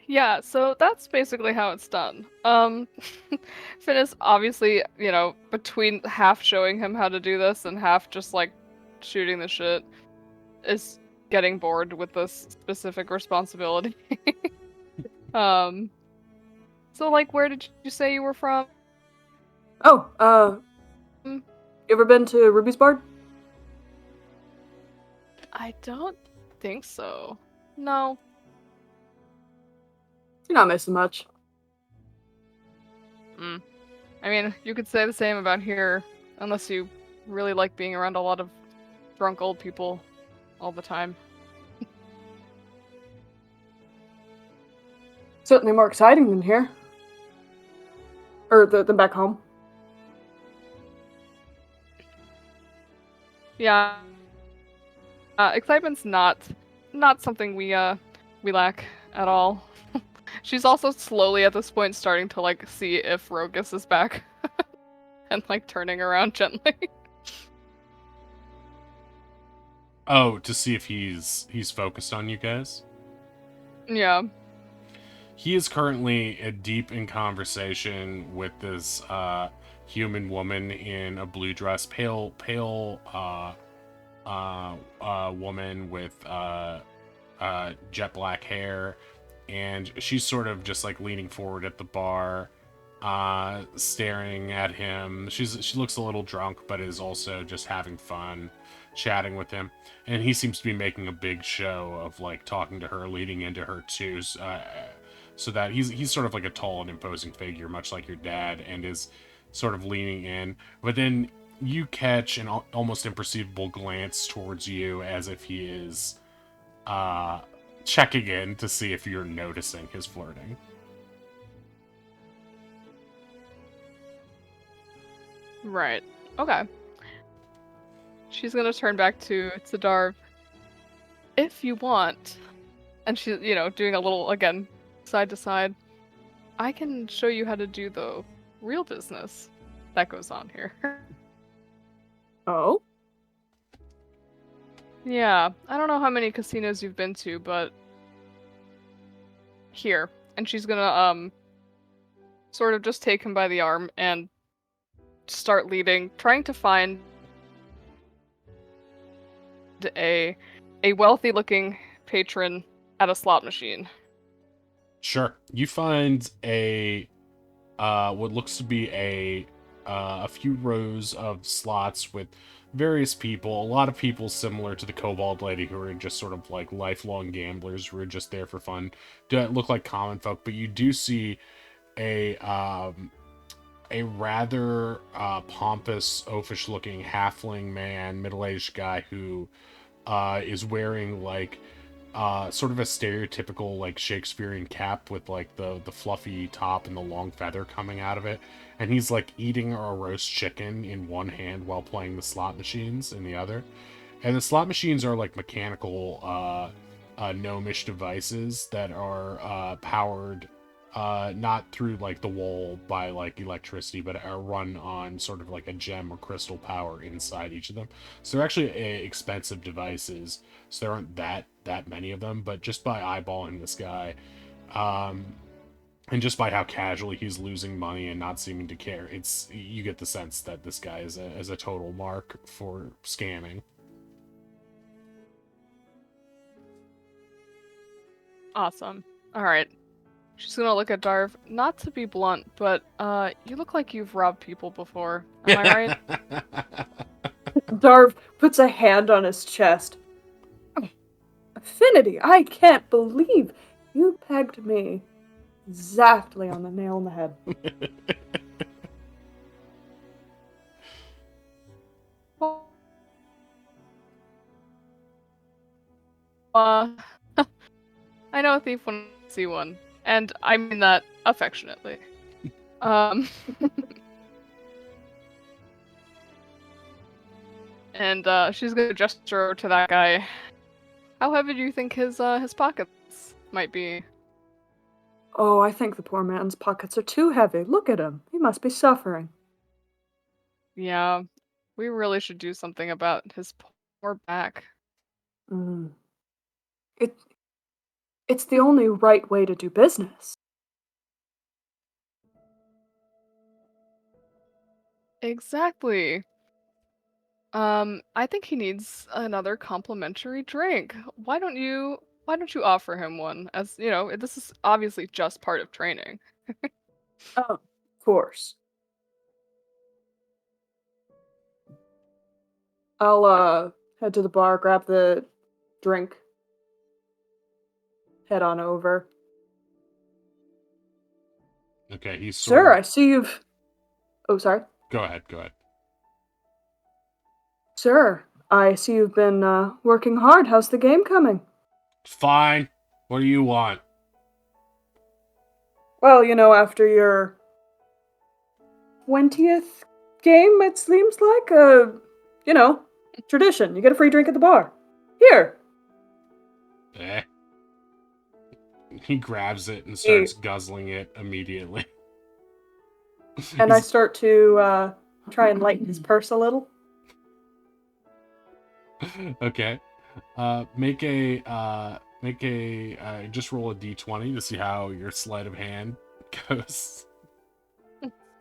yeah, so that's basically how it's done. Finn is obviously, between half showing him how to do this and half just like shooting the shit, is getting bored with this specific responsibility. um, so like, where did you say you were from? Oh, you ever been to Ruby's Bard? I don't think so. No. You're not missing much. I mean, you could say the same about here, unless you really like being around a lot of drunk old people all the time. Certainly more exciting than here. Or than back home. Yeah. Excitement's not something we lack at all. She's also slowly at this point starting to like see if Rogus is back and like turning around gently. Oh, to see if he's focused on you guys. Yeah. He is currently deep in conversation with this human woman in a blue dress, pale woman with jet black hair, and she's sort of just like leaning forward at the bar, staring at him. She looks a little drunk, but is also just having fun, chatting with him, and he seems to be making a big show of like talking to her, leading into her too. So that he's sort of like a tall and imposing figure, much like your dad, and is sort of leaning in. But then you catch an almost imperceivable glance towards you, as if he is checking in to see if you're noticing his flirting. Right. Okay. She's gonna turn back to Darv. If you want, and she's doing a little again side to side. I can show you how to do the real business that goes on here. Oh? Yeah, I don't know how many casinos you've been to, but here. And she's gonna sort of just take him by the arm and start leading, trying to find a wealthy looking patron at a slot machine. Sure. You find a what looks to be a few rows of slots with various people, a lot of people similar to the Kobold Lady, who are just sort of like lifelong gamblers who are just there for fun. Don't look like common folk, but you do see a rather pompous, oafish looking halfling man, middle-aged guy who is wearing like sort of a stereotypical like Shakespearean cap with like the fluffy top and the long feather coming out of it, and he's like eating a roast chicken in one hand while playing the slot machines in the other. And the slot machines are like mechanical gnomish devices that are powered not through like the wall by like electricity, but are run on sort of like a gem or crystal power inside each of them. So they're actually expensive devices. So there aren't that many of them, but just by eyeballing this guy, And just by how casually he's losing money and not seeming to care, you get the sense that this guy is a total mark for scamming. Awesome. All right. She's gonna look at Darv. Not to be blunt, but you look like you've robbed people before. Am I right? Darv puts a hand on his chest. Oh, Affinity, I can't believe you pegged me exactly on the nail on the head. Uh, I know a thief when I see one, and I mean that affectionately. Um, and she's gonna gesture to that guy. How heavy do you think his pockets might be? Oh, I think the poor man's pockets are too heavy. Look at him. He must be suffering. Yeah, we really should do something about his poor back. Mm. It, it's the only right way to do business. Exactly. I think he needs another complimentary drink. Why don't you offer him one? As you know, this is obviously just part of training. Oh, of course. I'll head to the bar, grab the drink, head on over. Okay, he's sort Sir, of. I see you've. Oh, sorry. Go ahead. Go ahead. Sir, I see you've been working hard. How's the game coming? Fine. What do you want? Well, after your 20th game, it seems like tradition. You get a free drink at the bar. Here. Eh. He grabs it and He, starts guzzling it immediately. and I start to try and lighten his purse a little. Okay. Just roll a d20 to see how your sleight of hand goes.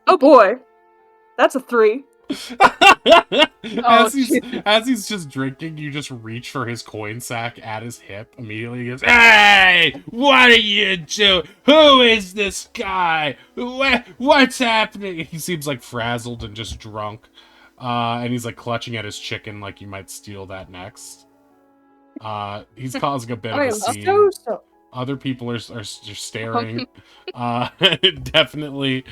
Oh boy, that's a 3. Oh, As he's just drinking, you just reach for his coin sack at his hip. Immediately, he goes, "Hey, what are you doing? Who is this guy? What's happening?" He seems like frazzled and just drunk, and he's like clutching at his chicken, like you might steal that next. He's causing a bit of I a am scene. so. Other people are just staring. Definitely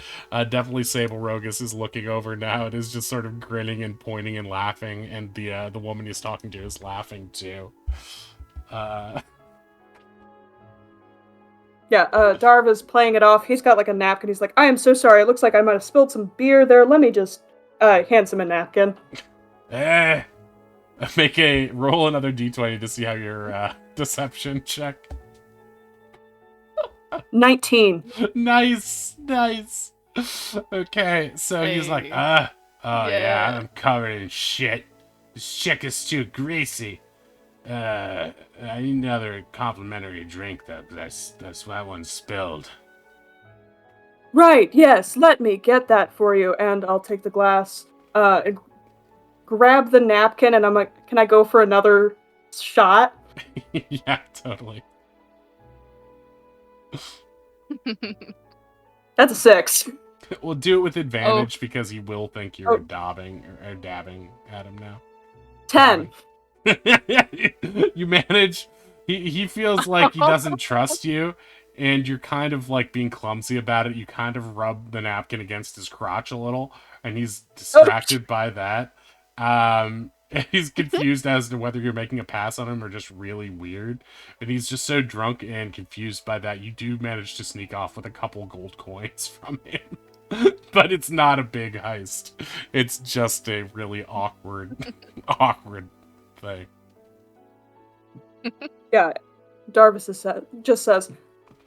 Sable Rogus is looking over now and is just sort of grinning and pointing and laughing, and the woman he's talking to is laughing too. Yeah, Darva's playing it off. He's got like a napkin. He's like, I am so sorry. It looks like I might have spilled some beer there. Let me just hands him a napkin. Roll another d20 to see how your deception check. 19. Nice. Okay, so he's like, hey. oh yeah, Yeah. I'm covered in shit. This chick is too greasy. I need another complimentary drink though, because that's that one spilled. Right, yes, let me get that for you. And I'll take the glass, and grab the napkin, and I'm like, can I go for another shot? Yeah, totally. That's a 6. We'll do it with advantage because he will think you're Oh. dabbing at him now. 10. You manage. He feels like he doesn't trust you, and you're kind of like being clumsy about it. You kind of rub the napkin against his crotch a little, and he's distracted by that. He's confused as to whether you're making a pass on him or just really weird. And he's just so drunk and confused by that. You do manage to sneak off with a couple gold coins from him. But it's not a big heist. It's just a really awkward thing. Yeah, Darvus just says,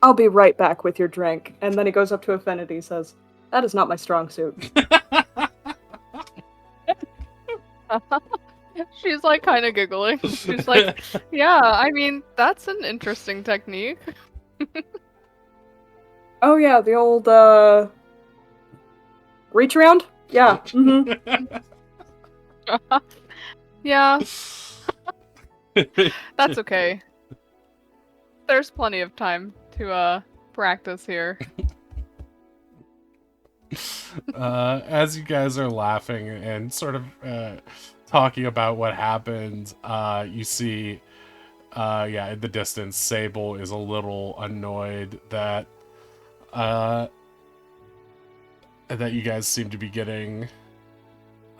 I'll be right back with your drink. And then he goes up to Affinity and says, that is not my strong suit. She's like kind of giggling. She's like, yeah, I mean, that's an interesting technique. Oh yeah, the old reach around? Yeah. Yeah, that's okay. There's plenty of time to practice here. As you guys are laughing and sort of talking about what happened, you see, yeah, in the distance, Sable is a little annoyed uh, that you guys seem to be getting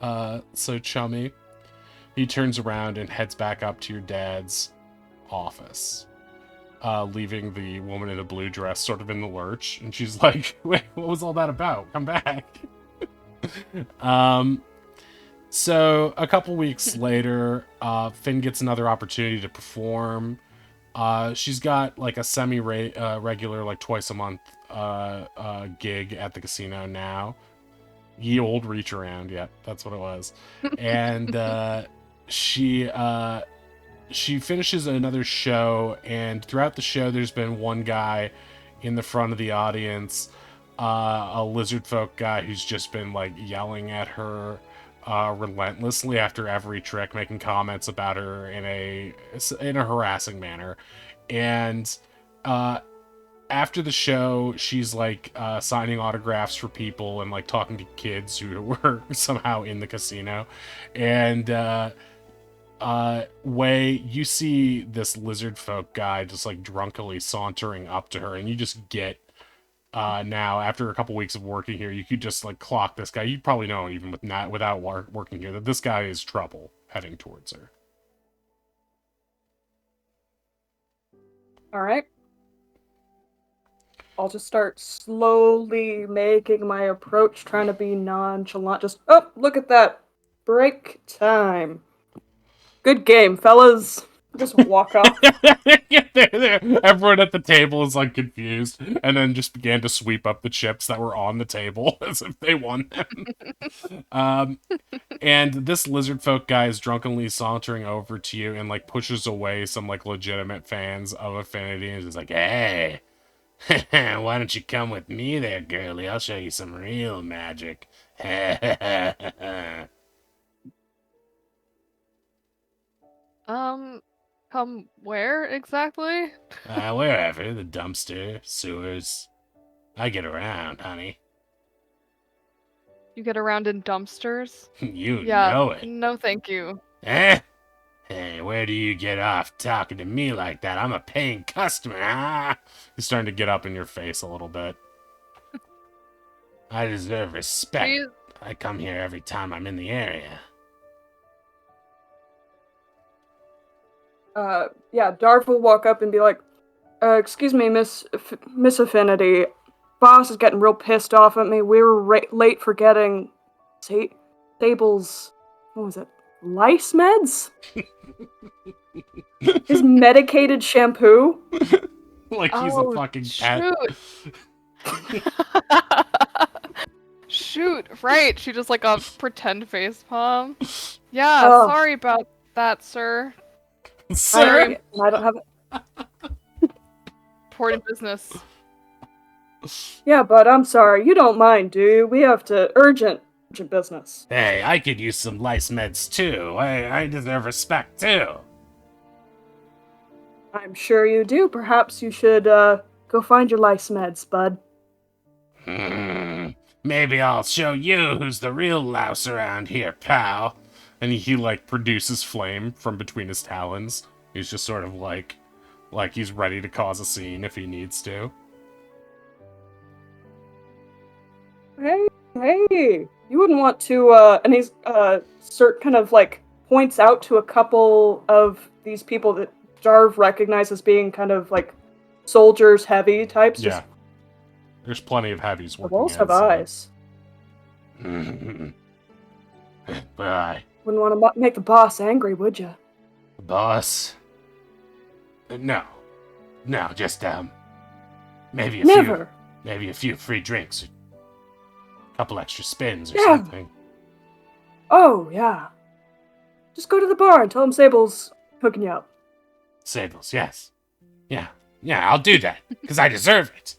so chummy. He turns around and heads back up to your dad's office, leaving the woman in the blue dress sort of in the lurch. And she's like, "Wait, what was all that about? Come back." um, so a couple weeks later, Finn gets another opportunity to perform. She's got like a regular, like twice a month gig at the casino now. Ye old reach around, yeah, that's what it was. And she she finishes another show, and throughout the show, there's been one guy in the front of the audience, a lizard folk guy who's just been like yelling at her relentlessly after every trick, making comments about her in a harassing manner. And after the show, she's like signing autographs for people and like talking to kids who were somehow in the casino. And Way, you see this lizard folk guy just like drunkenly sauntering up to her, and you just get now after a couple weeks of working here, you could just like clock this guy. You probably know even without working here that this guy is trouble heading towards her. All right. I'll just start slowly making my approach, trying to be nonchalant. Just, oh, look at that. Break time. Good game, fellas. Just walk off. Everyone at the table is like confused, and then just began to sweep up the chips that were on the table as if they won them. And this lizard folk guy is drunkenly sauntering over to you and like pushes away some like legitimate fans of Affinity and is like, "Hey, why don't you come with me there, girlie? I'll show you some real magic." Come where exactly? Wherever, the dumpster, sewers. I get around, honey. You get around in dumpsters? You Yeah, know it. no thank you. Eh? Hey, where do you get off talking to me like that? I'm a paying customer, huh? He's starting to get up in your face a little bit. I deserve respect. Please. I come here every time I'm in the area. Yeah, Darv will walk up and be like, excuse me, Miss Affinity. Boss is getting real pissed off at me. We were late for getting Sable's, what was it, lice meds? His medicated shampoo? Like he's a fucking pet. Shoot. Shoot, right. She just like a pretend face palm. Yeah, Oh. sorry about that, sir. Sir? I don't have it. Important business. Yeah, but I'm sorry. You don't mind, do you? We have to urgent business. Hey, I could use some lice meds too. I deserve respect too. I'm sure you do. Perhaps you should go find your lice meds, bud. Maybe I'll show you who's the real louse around here, pal. And he like produces flame from between his talons. He's just sort of like he's ready to cause a scene if he needs to. Hey, you wouldn't want to, and he's, kind of, like, points out to a couple of these people that Darv recognizes as being kind of, like, soldiers heavy types. Yeah. There's plenty of heavies The working walls have eyes. Bye. Wouldn't want to make the boss angry, would you? Boss? No. No, just, maybe Never. Maybe a few free drinks. A couple extra spins or Yeah. something. Oh, yeah. Just go to the bar and tell him Sable's hooking you up. Sables, yes. Yeah, I'll do that, because I deserve it.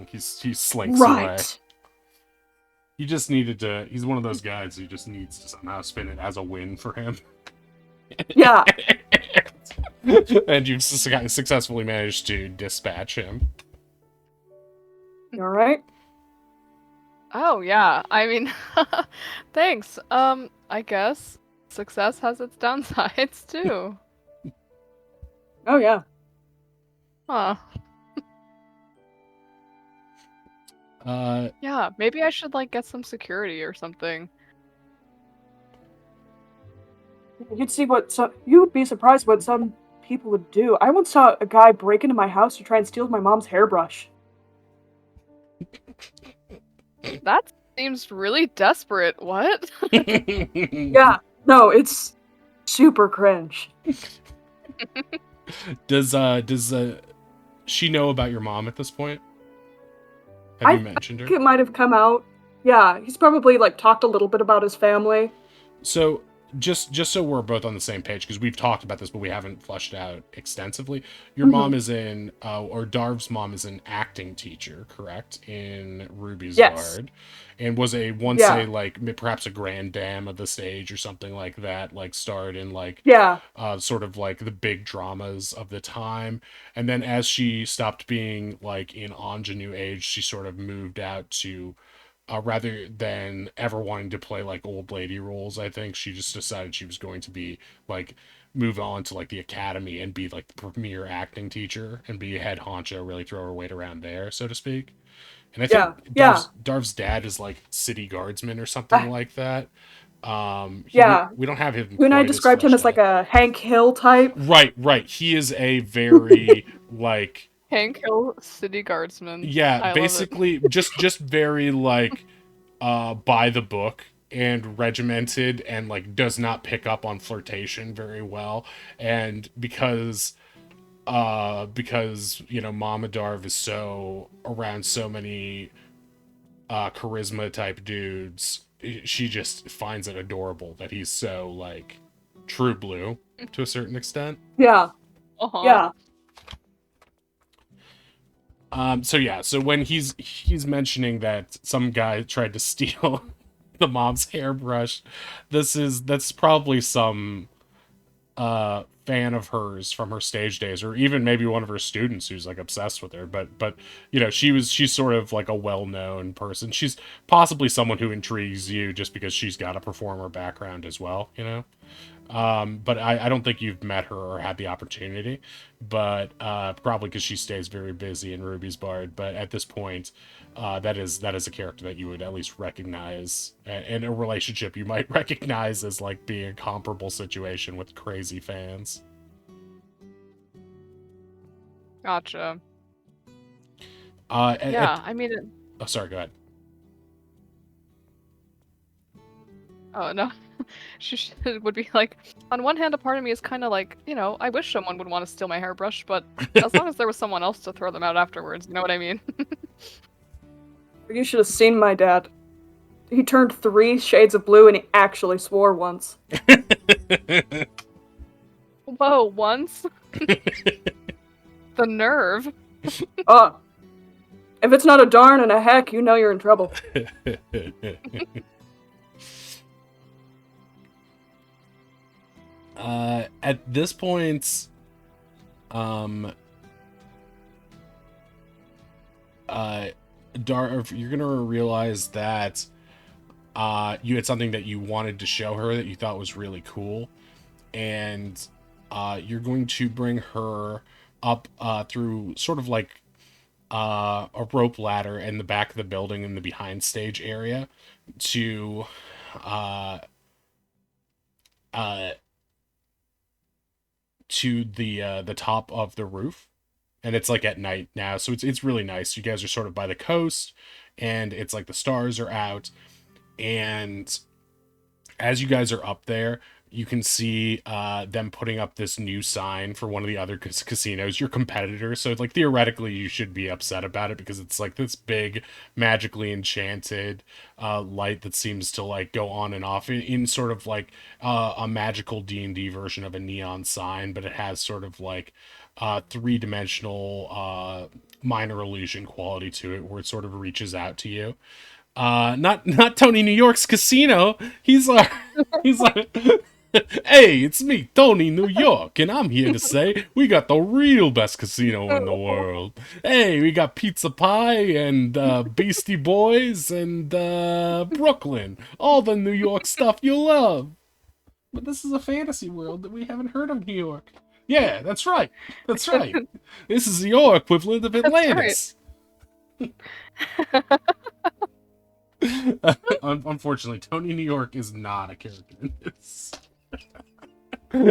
He slinks away. Right. He just needed to. He's one of those guys who just needs to somehow spin it as a win for him. Yeah. And you've successfully managed to dispatch him. You alright? Oh yeah. I mean, thanks. I guess success has its downsides too. Oh, yeah. Huh. Uh, Yeah, maybe I should like get some security or something. You'd see what you would be surprised what some people would do. I once saw a guy break into my house to try and steal my mom's hairbrush. That seems really desperate. What? Yeah. No, it's super cringe. does she know about your mom at this point? Have I you mentioned her? think it might have come out. Yeah, he's probably like talked a little bit about his family. So just so we're both on the same page, because we've talked about this, but we haven't fleshed out extensively. Your mom Mhm. is or Darv's mom is an acting teacher, correct? In Ruby's Yes. Bard, and was once Yeah. a like perhaps a grand dame of the stage or something like that. Like starred in like Yeah. sort of like the big dramas of the time, and then as she stopped being like in ingenue age, she sort of moved out to rather than ever wanting to play like old lady roles. I think she just decided she was going to be like move on to like the academy and be like the premier acting teacher and be a head honcho, really throw her weight around there, so to speak. And I Yeah. think Yeah. Darv's dad is like city guardsman or something Uh, like that. yeah. We don't have him You and I quite as described him fleshed as like out. a Hank Hill type. Right. He is a very like Hank Hill, city guardsman. yeah, I love it. basically just very like by the book and regimented and like does not pick up on flirtation very well. And because you know Mama Darv is so around so many charisma type dudes, she just finds it adorable that he's so like true blue to a certain extent. Yeah. Uh-huh. Yeah. So yeah, so when he's mentioning that some guy tried to steal the mom's hairbrush, that's probably some fan of hers from her stage days, or even maybe one of her students who's like obsessed with her. But you know, she's sort of like a well-known person. She's possibly someone who intrigues you just because she's got a performer background as well, you know. But I don't think you've met her or had the opportunity, but probably because she stays very busy in Ruby's Bard. But at this point, that is a character that you would at least recognize, and a relationship you might recognize as like being a comparable situation with crazy fans. Gotcha. Uh, at, Yeah, I mean, oh, sorry, go ahead. oh no. Would be like, on one hand, a part of me is kind of like, I wish someone would want to steal my hairbrush, but as long as there was someone else to throw them out afterwards, you know what I mean? You should have seen my dad. He turned 3 shades of blue and he actually swore once. Whoa, once? The nerve. Oh. If it's not a darn and a heck, you know you're in trouble. At this point, um, Darv, you're gonna realize that you had something that you wanted to show her that you thought was really cool, and you're going to bring her up through sort of like a rope ladder in the back of the building in the behind stage area to uh, uh, the top of the roof, and it's like at night now, so it's really nice. You guys are sort of by the coast, and it's like the stars are out, and as you guys are up there, you can see them putting up this new sign for one of the other casinos, your competitor. So, like, theoretically, you should be upset about it because it's like this big, magically enchanted light that seems to like go on and off in sort of like a magical D&D version of a neon sign, but it has sort of like three-dimensional minor illusion quality to it, where it sort of reaches out to you. Not Tony New York's casino. He's like, hey, it's me, Tony New York, and I'm here to say we got the real best casino in the world. Hey, we got Pizza Pie and Beastie Boys and Brooklyn, all the New York stuff you love. But this is a fantasy world that we haven't heard of New York. Yeah, that's right. That's right. This is your equivalent of Atlantis. Unfortunately, Tony New York is not a character in this.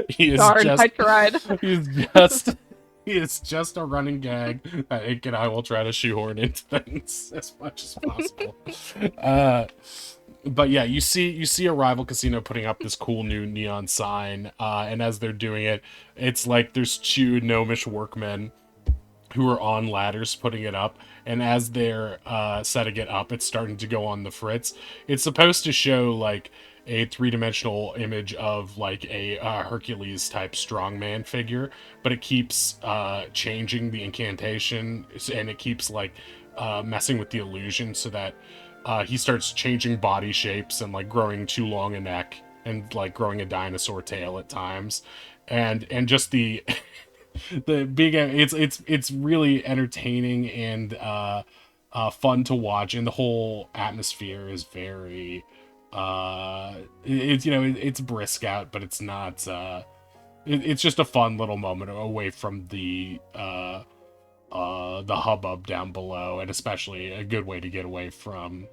He is Darn, just. I tried. He is just. He is just a running gag that Ink and I will try to shoehorn into things as much as possible. But yeah, you see a rival casino putting up this cool new neon sign, and as they're doing it, it's like there's two gnomish workmen who are on ladders putting it up, and as they're setting it up, it's starting to go on the fritz. It's supposed to show like a three-dimensional image of like a Hercules type strongman figure, but it keeps changing the incantation, and it keeps like messing with the illusion so that he starts changing body shapes and like growing too long a neck and like growing a dinosaur tail at times, and just the the big it's really entertaining and fun to watch, and the whole atmosphere is very it's it's brisk out, but it's not it's just a fun little moment away from the hubbub down below, and especially a good way to get away from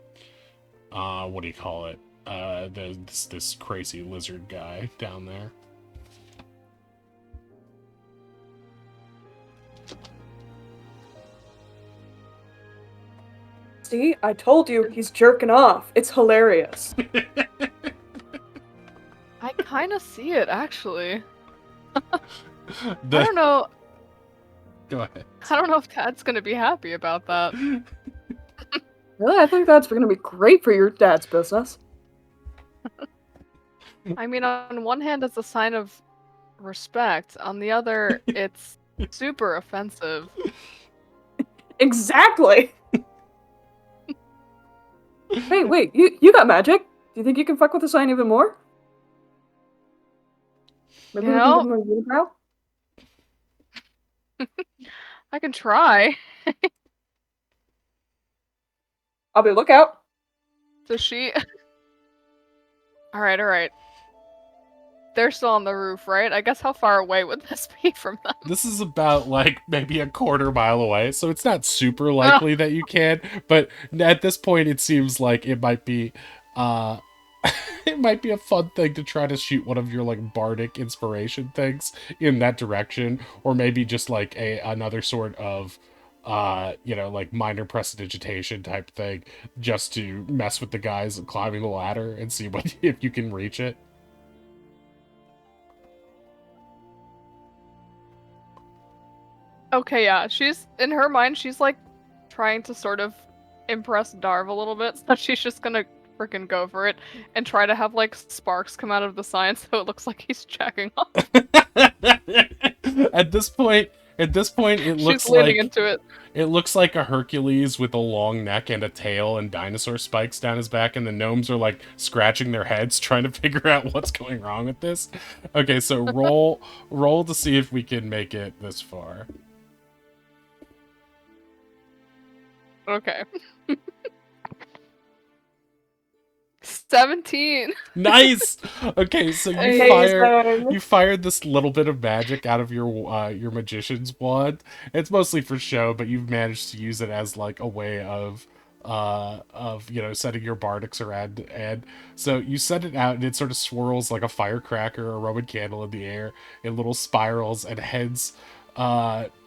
what do you call it, this crazy lizard guy down there. See, I told you he's jerking off. It's hilarious. I kind of see it, actually. I The, don't know. go ahead. I don't know if Dad's gonna be happy about that. Really, I think that's going to be great for your dad's business. I mean, on one hand, it's a sign of respect. On the other, it's super offensive. Exactly. Wait, you got magic? Do you think you can fuck with the sign even more? Maybe You we know? can give him a unibrow? I can try. I'll be lookout. Does she? Alright. They're still on the roof, right? I guess how far away would this be from them? This is about like maybe a quarter mile away, so it's not super likely that you can, but at this point it seems like it might be it might be a fun thing to try to shoot one of your like bardic inspiration things in that direction, or maybe just like another sort of like minor prestidigitation type thing, just to mess with the guys climbing the ladder and see what if you can reach it. Okay, yeah. She's in her mind, she's like trying to sort of impress Darv a little bit, so she's just gonna freaking go for it and try to have like sparks come out of the sign so it looks like he's jacking off. At this point, it looks She's leaning like into it. it looks like a Hercules with a long neck and a tail and dinosaur spikes down his back, and the gnomes are like scratching their heads trying to figure out what's going wrong with this. Okay, so roll to see if we can make it this far. Okay. 17. Nice. Okay, so you fired this little bit of magic out of your magician's wand. It's mostly for show, but you've managed to use it as like a way of setting your bardics around, and so you set it out and it sort of swirls like a firecracker or a Roman candle in the air in little spirals and heads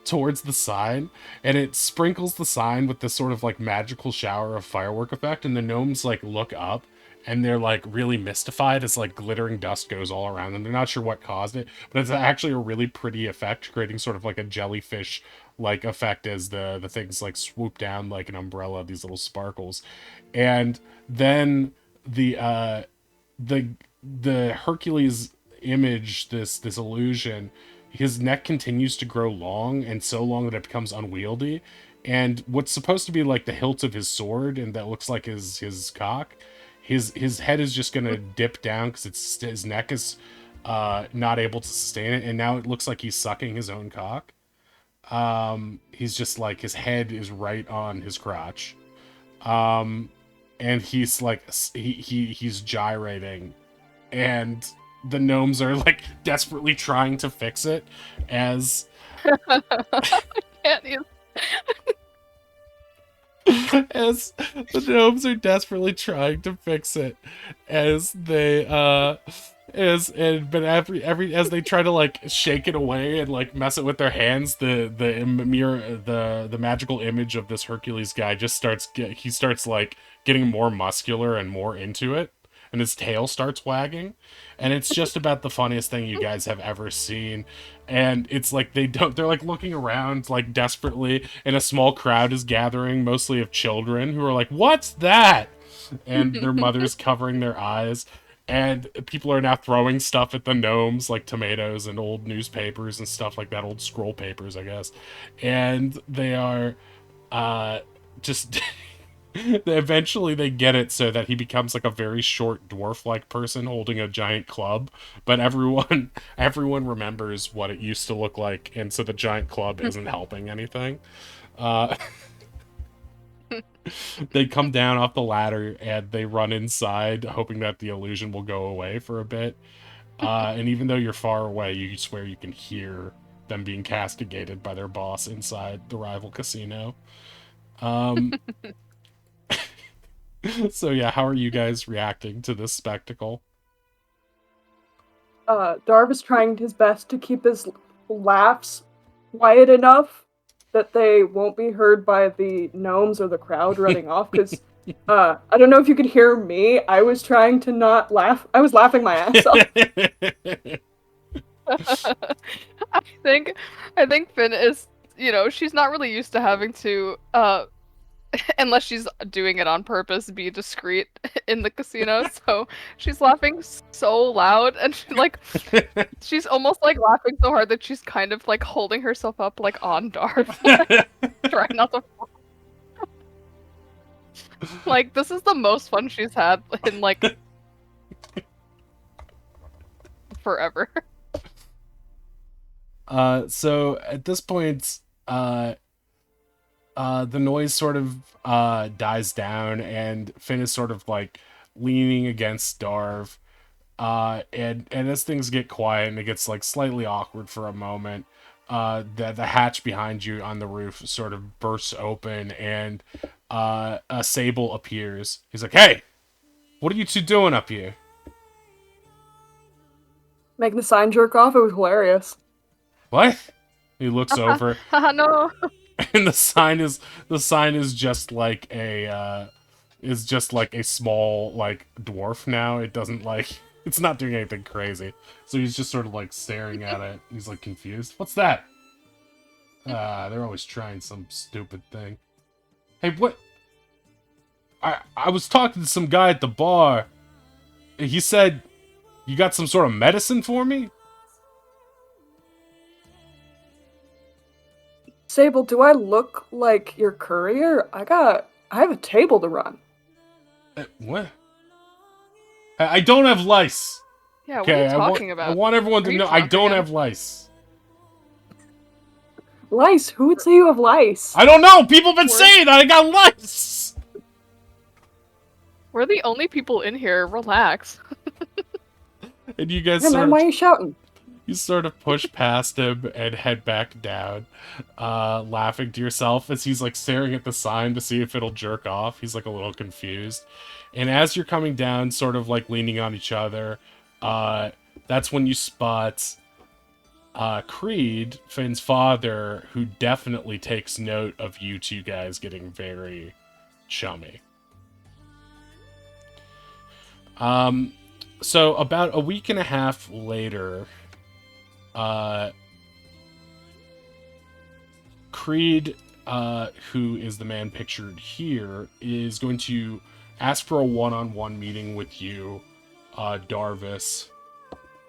towards the sign, and it sprinkles the sign with this sort of like magical shower of firework effect, and the gnomes like look up and they're like really mystified as like glittering dust goes all around them. They're not sure what caused it, but it's actually a really pretty effect, creating sort of like a jellyfish like effect as the things like swoop down like an umbrella, these little sparkles. And then the the Hercules image, this illusion, his neck continues to grow long, and so long that it becomes unwieldy, and what's supposed to be like the hilt of his sword, and that looks like his cock. His head is just gonna dip down because it's his neck is not able to sustain it, and now it looks like he's sucking his own cock. He's just like his head is right on his crotch, and he's like he's gyrating, and the gnomes are like desperately trying to fix it as Can't you? as the gnomes are desperately trying to fix it as they but every as they try to like shake it away and like mess it with their hands, the magical image of this Hercules guy just starts like getting more muscular and more into it, and his tail starts wagging, and it's just about the funniest thing you guys have ever seen. And it's like they're like looking around like desperately, and a small crowd is gathering, mostly of children who are like, "What's that?" And their mothers covering their eyes, and people are now throwing stuff at the gnomes, like tomatoes and old newspapers and stuff like that, old scroll papers, I guess. And they are just eventually they get it so that he becomes like a very short dwarf-like person holding a giant club, but everyone remembers what it used to look like, and so the giant club isn't helping anything. uh they come down off the ladder and they run inside hoping that the illusion will go away for a bit. And even though you're far away, you swear you can hear them being castigated by their boss inside the rival casino. um so yeah, how are you guys reacting to this spectacle? Darvus trying his best to keep his laughs quiet enough that they won't be heard by the gnomes or the crowd running off. Because I don't know if you could hear me. I was trying to not laugh. I was laughing my ass off. I think Finn is, she's not really used to having to unless she's doing it on purpose, be discreet in the casino. So she's laughing so loud, and she's almost like laughing so hard that she's kind of like holding herself up like on Darth, trying not to. Like, this is the most fun she's had in like forever. So at this point, the noise sort of dies down, and Finn is sort of like leaning against Darv. And as things get quiet and it gets like slightly awkward for a moment, the hatch behind you on the roof sort of bursts open, and a Sable appears. He's like, "Hey, what are you two doing up here?" Making the sign jerk off, it was hilarious. What? He looks over, No. and the sign is just like a small like dwarf now. It doesn't like it's not doing anything crazy. So he's just sort of like staring at it. He's like confused. What's that? They're always trying some stupid thing. Hey, what? I was talking to some guy at the bar. He said you got some sort of medicine for me? Sable, do I look like your courier? I have a table to run. What? I don't have lice. Yeah, what are you talking about? I want everyone to know I don't have lice. Lice? Who would say you have lice? I don't know! People have been saying that I got lice! We're the only people in here. Relax. And you guys Man, why are you shouting? You sort of push past him and head back down, laughing to yourself as he's like staring at the sign to see if it'll jerk off. He's like a little confused. And as you're coming down, sort of like leaning on each other, that's when you spot Creed, Finn's father, who definitely takes note of you two guys getting very chummy. So about a week and a half later, Creed, who is the man pictured here, is going to ask for a one-on-one meeting with you, Darvus,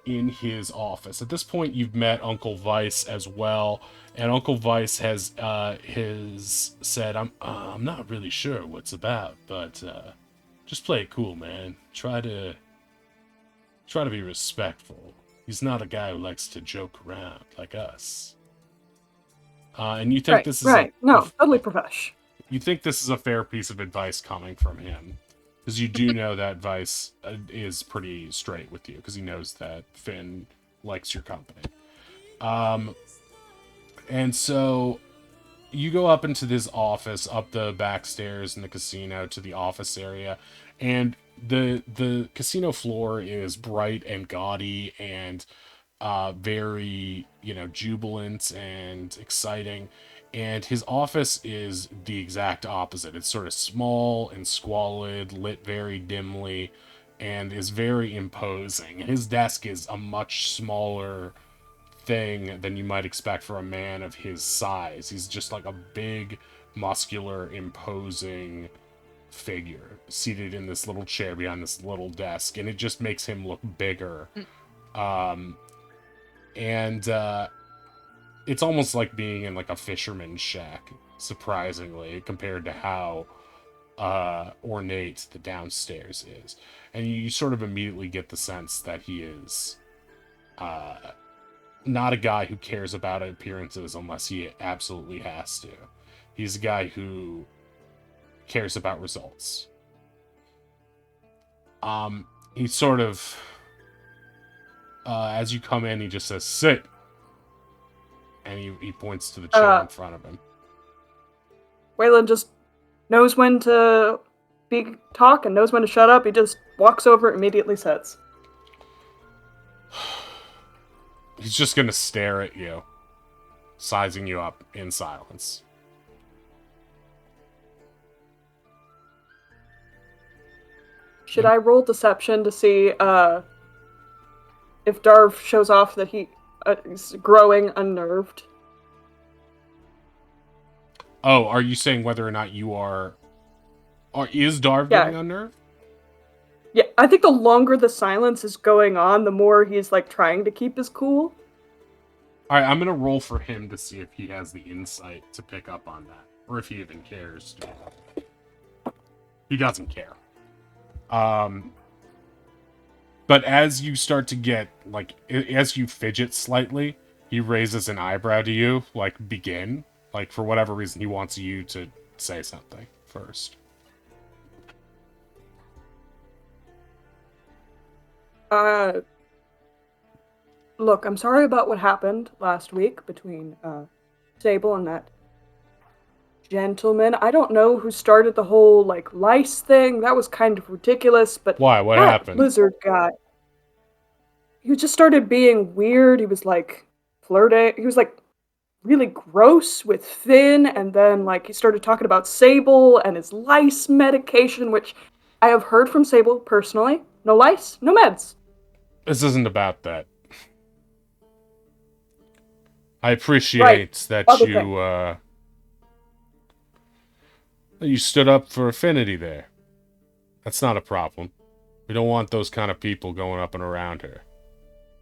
in his office. At this point, you've met Uncle Vice as well, And Uncle Vice has said, I'm not really sure what's about, but just play it cool, man. Try to be respectful. He's not a guy who likes to joke around like us. And you think Right, this is right. No, totally profesh. you think this is a fair piece of advice coming from him, because you do know that Vice is pretty straight with you, because he knows that Finn likes your company. And so you go up into this office, up the back stairs in the casino to the office area, and the casino floor is bright and gaudy and very, jubilant and exciting. And his office is the exact opposite. It's sort of small and squalid, lit very dimly, and is very imposing. And his desk is a much smaller thing than you might expect for a man of his size. He's just like a big, muscular, imposing figure seated in this little chair behind this little desk, and it just makes him look bigger. Um, and It's almost like being in like a fisherman's shack, surprisingly, compared to how ornate the downstairs is. And you sort of immediately get the sense that he is not a guy who cares about appearances unless he absolutely has to. He's a guy who cares about results. He sort of, as you come in, he just says, "Sit," and he points to the chair in front of him. Waylon just knows when to talk and knows when to shut up. He just walks over, immediately sits. He's just gonna stare at you, sizing you up in silence. Should I roll deception to see if Darv shows off that he is growing unnerved? Oh, are you saying whether or not you are... Or is Darv Yeah. getting unnerved? Yeah, I think the longer the silence is going on, the more he's like trying to keep his cool. Alright, I'm gonna roll for him to see if he has the insight to pick up on that. Or if he even cares. He doesn't care. But as you start to get, like, as you fidget slightly, he raises an eyebrow to you, like, begin. Like, for whatever reason, he wants you to say something first. Look, I'm sorry about what happened last week between Sable and that gentleman. I don't know who started the whole like lice thing. That was kind of ridiculous, but Why? What that happened? lizard guy, he just started being weird. He was like flirting. He was like really gross with Finn, and then like he started talking about Sable and his lice medication, which I have heard from Sable personally. No lice, no meds. This isn't about that. I appreciate that you stood up for Affinity there. That's not a problem. We don't want those kind of people going up and around her.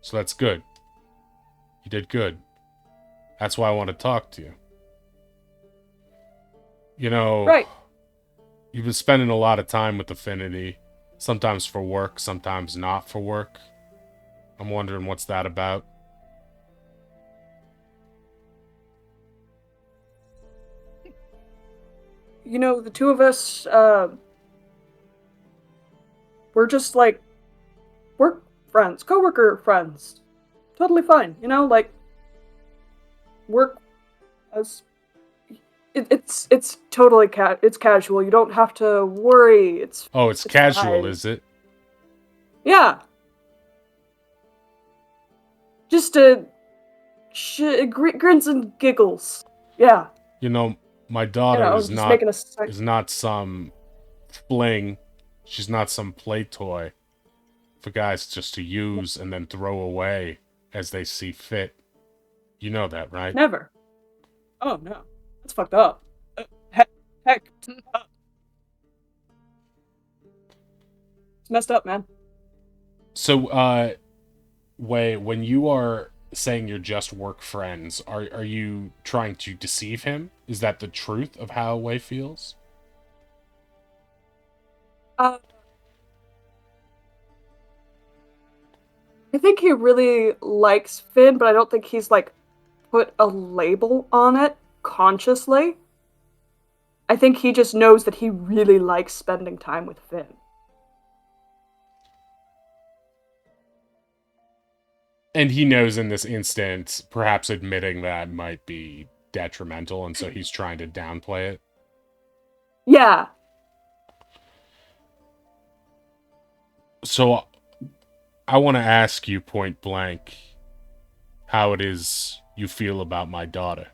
So that's good. You did good. That's why I want to talk to you. You know, Right. You've been spending a lot of time with Affinity. Sometimes for work, sometimes not for work. I'm wondering what's that about. You know, the two of us, we're just like work friends, coworker friends. Totally fine, you know, like work as it's totally it's casual. You don't have to worry. It's casual, fine. is it? Yeah. Just grins and giggles. Yeah. You know, my daughter is not some fling. She's not some play toy for guys just to use and then throw away as they see fit. You know that, right? Never. Oh no, that's fucked up. Heck, up. It's messed up, man. So, Wei, when you are saying you're just work friends. Are you trying to deceive him? Is that the truth of how Wei feels? Uh, I think he really likes Finn, but I don't think he's like put a label on it consciously. I think he just knows that he really likes spending time with Finn. And he knows in this instant, perhaps admitting that might be detrimental, and so he's trying to downplay it. Yeah. So I want to ask you point blank how it is you feel about my daughter.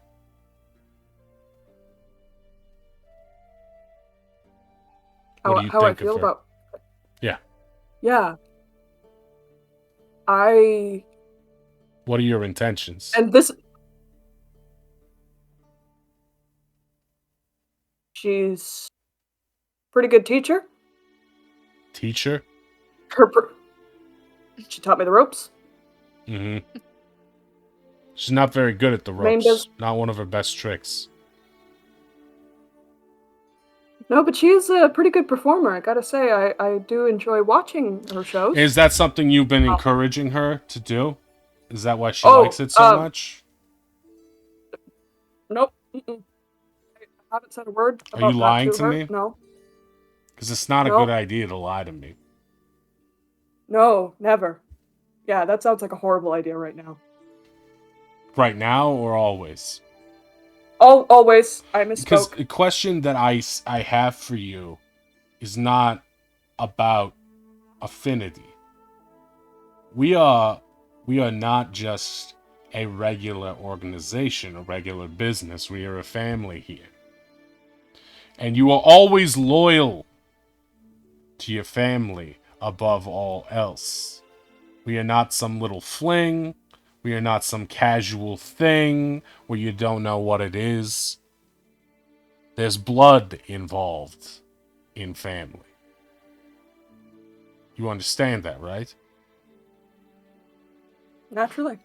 What do you How I think of feel her? about Yeah. yeah. I What are your intentions? and this she's pretty good teacher. Teacher? Her she taught me the ropes. Mm-hmm. She's not very good at the Main ropes. does Not one of her best tricks. no, but she's a pretty good performer. I gotta say, I do enjoy watching her shows. Is that something you've been Oh, encouraging her to do? Is that why she likes oh it so much? nope. Mm-mm. I haven't said a word Are you about that lying to to her. me? No, Because it's not a good no, idea to lie to me. no, never. Yeah, that sounds like a horrible idea right now. Right now or always? Always, I Because misspoke. the question that I have for you is not about affinity. We are we are not just a regular organization, a regular business. We are a family here. And you are always loyal to your family above all else. We are not some little fling. We are not some casual thing where you don't know what it is. There's blood involved in family. You understand that, right? Naturally.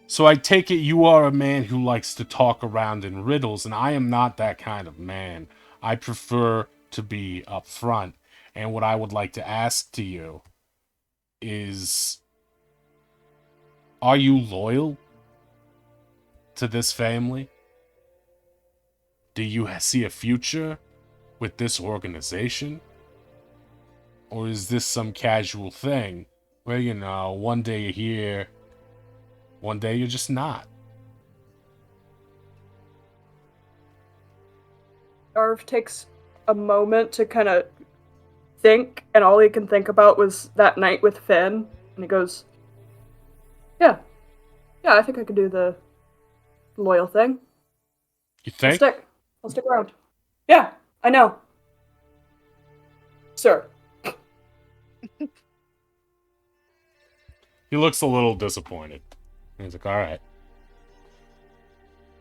So I take it you are a man who likes to talk around in riddles, and I am not that kind of man. I prefer to be upfront. And what I would like to ask to you is, are you loyal to this family? Do you see a future with this organization? Or is this some casual thing where, one day you're here, one day you're just not? Darv takes a moment to kind of think, and all he can think about was that night with Finn. And he goes, "Yeah, yeah, I think I can do the loyal thing. You I'll think? stick. I'll stick around. Yeah, I know, sir." He looks a little disappointed. He's like, alright.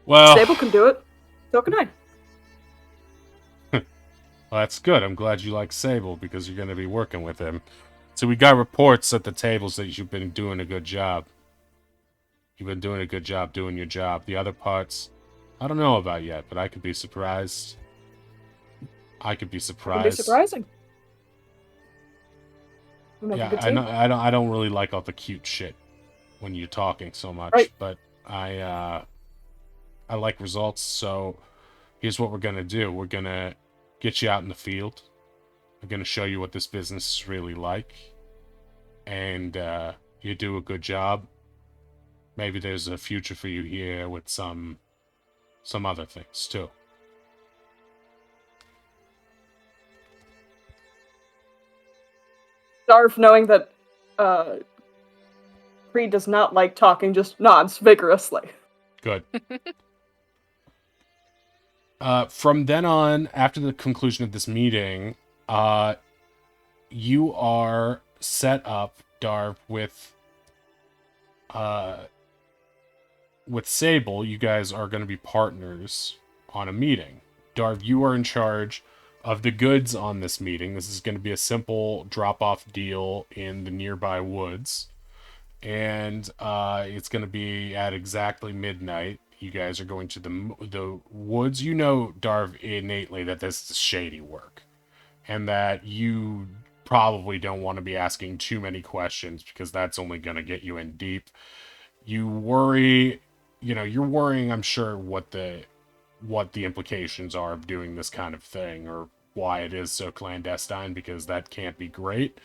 Well, Sable can do it. So can I. well, that's good. I'm glad you like Sable because you're going to be working with him. So we got reports at the tables that you've been doing a good job. You've been doing a good job doing your job. The other parts, I don't know about yet, but I could be surprised. I could be It can be surprised. surprising. We make a Yeah, good I know. team. I don't really like all the cute shit when you're talking so Right. much, but I like results. So here's what we're gonna do. We're gonna get you out in the field. We're gonna show you what this business is really like, and you do a good job. Maybe there's a future for you here with some other things too. Darv, knowing that uh, Creed does not like talking, just nods vigorously. Good. From then on, after the conclusion of this meeting, you are set up, Darv, uh, with Sable. You guys are going to be partners on a meeting. Darv, you are in charge of the goods on this meeting. This is going to be a simple drop-off deal in the nearby woods. and it's going to be at exactly midnight. You guys are going to the woods. You know, Darv, innately that this is shady work, and that you probably don't want to be asking too many questions because that's only going to get you in deep. You worry, you're worrying, I'm sure, what the implications are of doing this kind of thing, or why it is so clandestine, because that can't be great.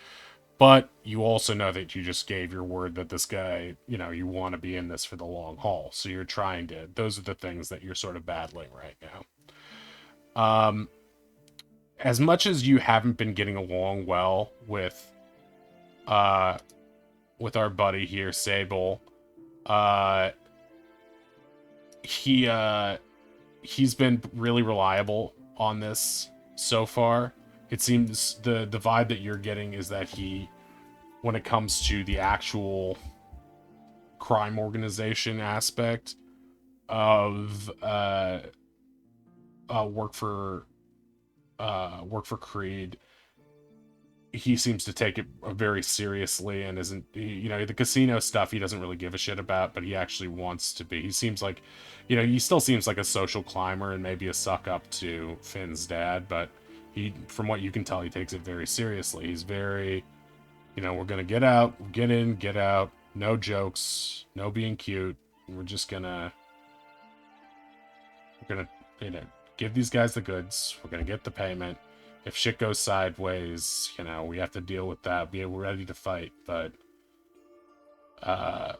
But you also know that you just gave your word that this guy, you want to be in this for the long haul. So you're trying to, those are the things that you're sort of battling right now. As much as you haven't been getting along well uh, with our buddy here, Sable, uh, he, he's been really reliable on this so far. It seems the vibe that you're getting is that he, when it comes to the actual crime organization aspect of work for Creed, he seems to take it very seriously and isn't, the casino stuff he doesn't really give a shit about, but he actually wants to be. He seems like, he still seems like a social climber and maybe a suck up to Finn's dad, but he, from what you can tell, he takes it very seriously. He's very, we're gonna get out, get in, get out, no jokes, no being cute. We're gonna, give these guys the goods. We're gonna get the payment. If shit goes sideways, we have to deal with that. We're ready to fight. But uh,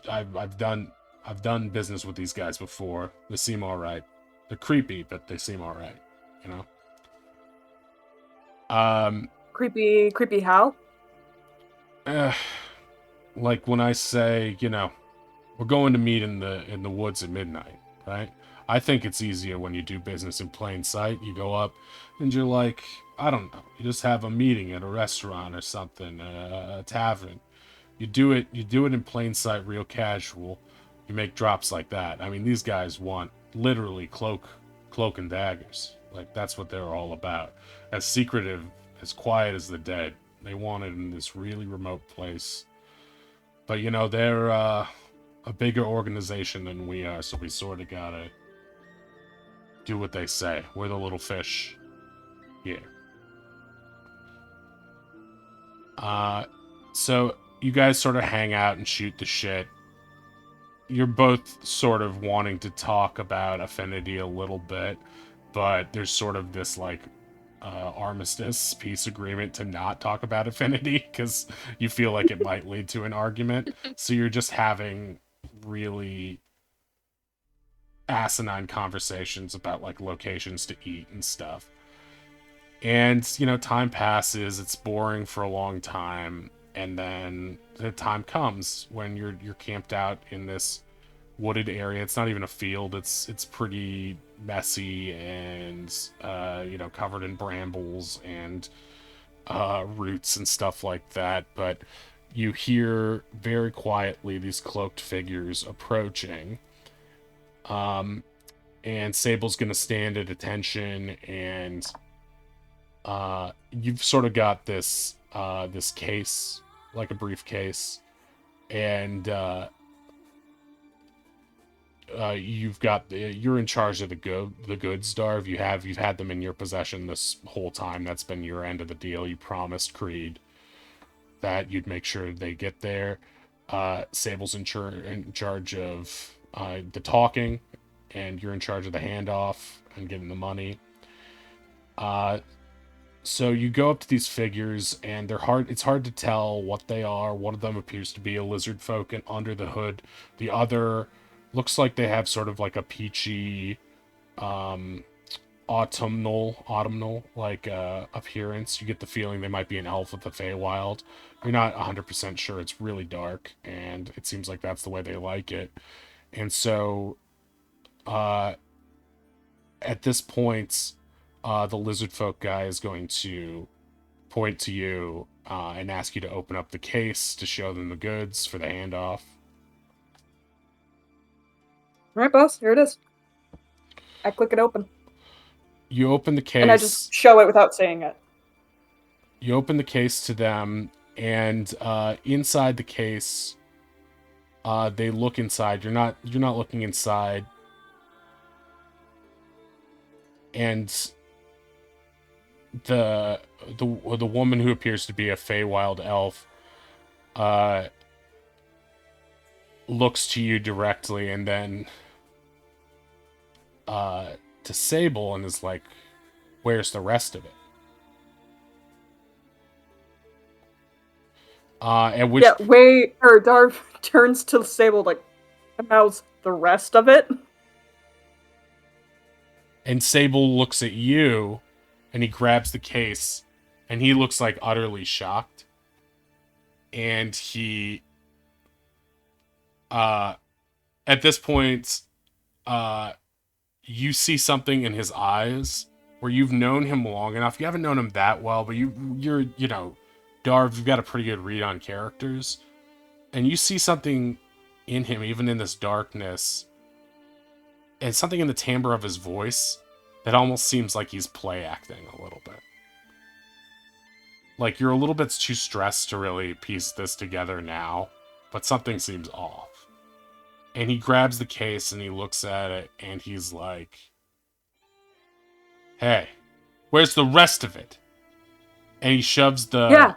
I've done business with these guys before. They seem all right. They're creepy, but they seem all right. You know. Creepy how? Eh, like when I say, we're going to meet in the woods at midnight, right? I think it's easier when you do business in plain sight. You go up and you're like, I don't know, you just have a meeting at a restaurant or something, a tavern. You do it in plain sight, real casual. You make drops like that. I mean, these guys want literally cloak and daggers. Like that's what they're all about. As secretive, as quiet as the dead. They want it in this really remote place. But they're a bigger organization than we are, so we sort of gotta do what they say. We're the little fish. Yeah. So you guys sort of hang out and shoot the shit. You're both sort of wanting to talk about Affinity a little bit, but there's sort of this like armistice peace agreement to not talk about Affinity because you feel like it might lead to an argument. So you're just having really asinine conversations about like locations to eat and stuff. And time passes, it's boring for a long time, and then the time comes when you're camped out in this wooded area. It's not even a field, it's pretty messy and covered in brambles and roots and stuff like that, but you hear very quietly these cloaked figures approaching. And Sable's gonna stand at attention, and you've sort of got this case, like a briefcase, and you're in charge of the goods, Darv. You've had them in your possession this whole time. That's been your end of the deal. You promised Creed that you'd make sure they get there. Sable's in charge of the talking, and you're in charge of the handoff and getting the money. So you go up to these figures, and they're hard. It's hard to tell what they are. One of them appears to be a lizard folk, and under the hood, the other looks like they have sort of like a peachy, autumnal like appearance. You get the feeling they might be an elf of the Feywild. You're not 100% sure. It's really dark, and it seems like that's the way they like it. And so, uh, at this point, the lizard folk guy is going to point to you and ask you to open up the case to show them the goods for the handoff. Alright, boss, here it is. I click it open. You open the And I just case. show it without saying it. You open the case to them, And inside the case, they look inside. You're not looking inside. And the woman who appears to be a Feywild elf uh, looks to you directly, and then to Sable, and is like, "Where's the rest of it?" At which Darv turns to Sable like, how's the rest of it? and Sable looks at you, and he grabs the case, and he looks like utterly shocked, and he at this point you see something in his eyes where you've known him long enough. You haven't known him that well, but you're Darv, you've got a pretty good read on characters, and you see something in him, even in this darkness, and something in the timbre of his voice that almost seems like he's play acting a little bit. Like, you're a little bit too stressed to really piece this together now, but something seems off. And he grabs the case and he looks at it and he's like, "Hey, where's the rest of it?" And he shoves the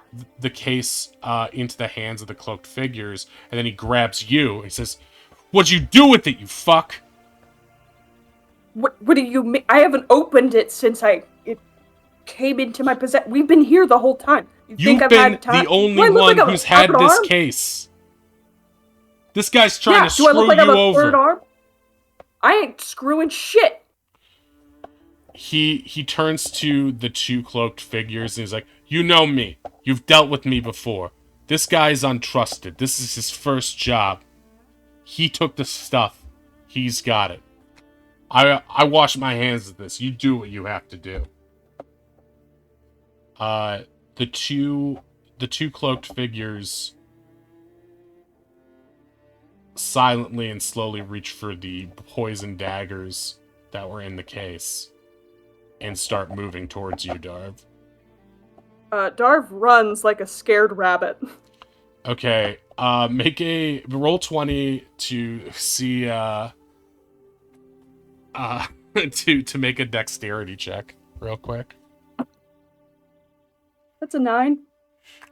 case into the hands of the cloaked figures, and then he grabs you and he says, "What'd you do with it, you fuck?" What do you mean? I haven't opened it since it came into my possession. We've been here the whole time. You've been the only one who's had this case. This guy's trying to screw you over. Do I look like I have a third arm? I ain't screwing shit. He turns to the two cloaked figures and he's like, "You know me. You've dealt with me before. This guy's untrusted. This is his first job. He took the stuff. He's got it. I wash my hands of this. You do what you have to do." The two cloaked figures silently and slowly reach for the poison daggers that were in the case and start moving towards you, Darv. Darv runs like a scared rabbit. Okay, make a roll 20 to see to make a dexterity check real quick. That's a 9.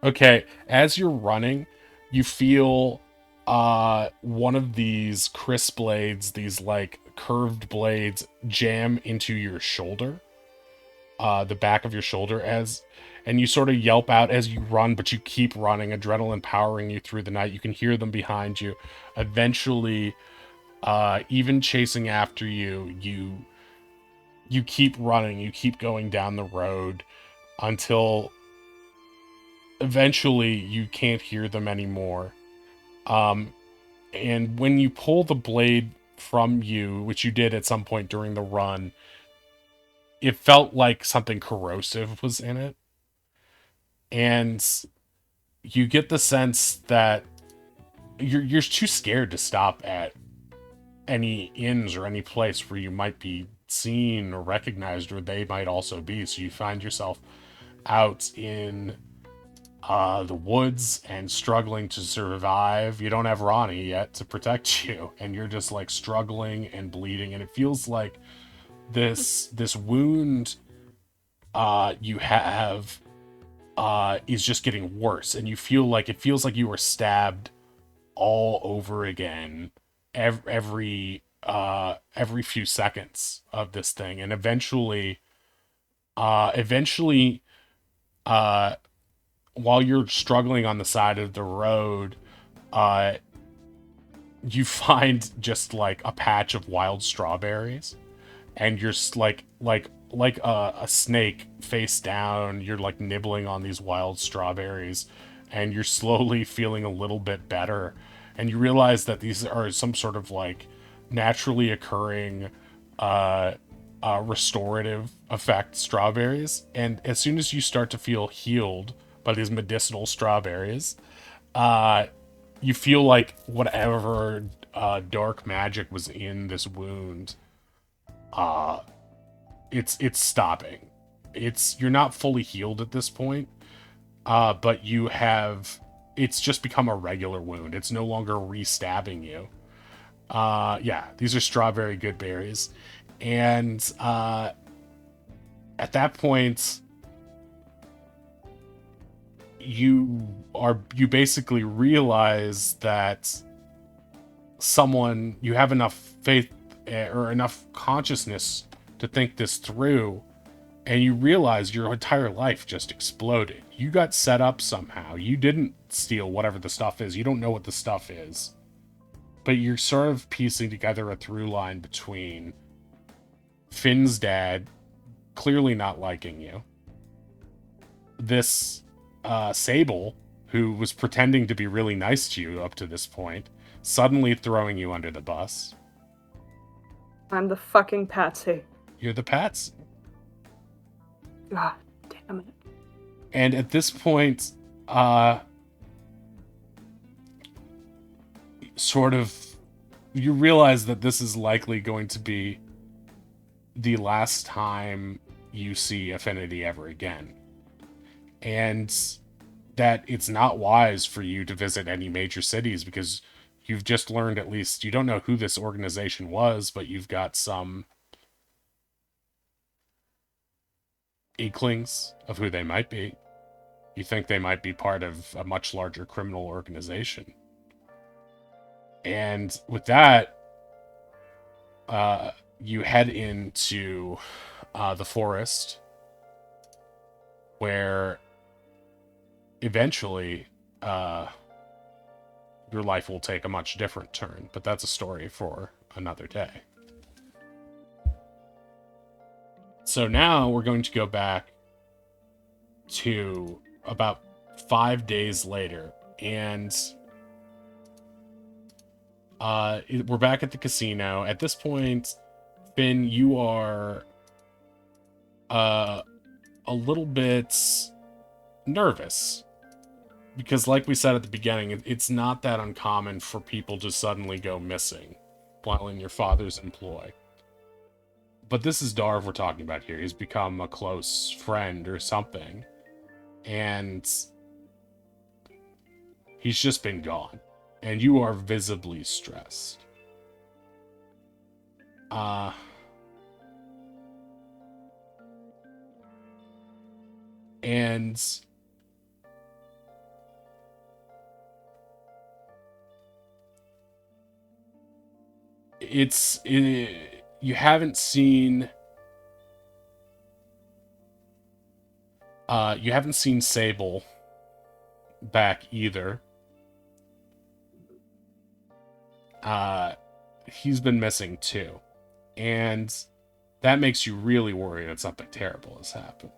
Okay, as you're running, you feel one of these crisp blades, these like curved blades, jam into your shoulder, the back of your shoulder, and you sort of yelp out as you run, but you keep running, adrenaline powering you through the night. You can hear them behind you. Eventually, even chasing after you, you keep running, you keep going down the road until eventually you can't hear them anymore. And when you pull the blade from you, which you did at some point during the run, it felt like something corrosive was in it. And you get the sense that you're too scared to stop at any inns or any place where you might be seen or recognized, or they might also be. So you find yourself out in the woods and struggling to survive. You don't have Ronnie yet to protect you, and you're just like struggling and bleeding, and it feels like this wound you have is just getting worse, and it feels like you were stabbed all over again every few seconds of this thing. And eventually while you're struggling on the side of the road, you find just like a patch of wild strawberries, and you're like a snake face down. You're like nibbling on these wild strawberries, and you're slowly feeling a little bit better. And you realize that these are some sort of like naturally occurring restorative effect strawberries. And as soon as you start to feel healed by these medicinal strawberries, you feel like whatever dark magic was in this wound, it's stopping. You're not fully healed at this point, but you have... It's just become a regular wound. It's no longer re-stabbing you. Yeah, these are strawberry good berries. And at that point, you basically realize that you have enough faith or enough consciousness to think this through, and you realize your entire life just exploded. You got set up somehow. You didn't steal whatever the stuff is. You don't know what the stuff is. But you're sort of piecing together a through line between Finn's dad clearly not liking you, this Sable, who was pretending to be really nice to you up to this point, suddenly throwing you under the bus. I'm the fucking patsy. You're the Pats. God damn it. And at this point, sort of, you realize that this is likely going to be the last time you see Affinity ever again. And that it's not wise for you to visit any major cities because you've just learned, at least, you don't know who this organization was, but you've got some inklings of who they might be. You think they might be part of a much larger criminal organization. And with that, you head into the forest, where eventually your life will take a much different turn. But that's a story for another day. So now we're going to go back to about 5 days later, and we're back at the casino. At this point, Finn, you are a little bit nervous. Because like we said at the beginning, it's not that uncommon for people to suddenly go missing while in your father's employ. But this is Darv we're talking about here. He's become a close friend or something. And he's just been gone. And you are visibly stressed. And you haven't seen Sable back either. He's been missing too, and that makes you really worry that something terrible has happened.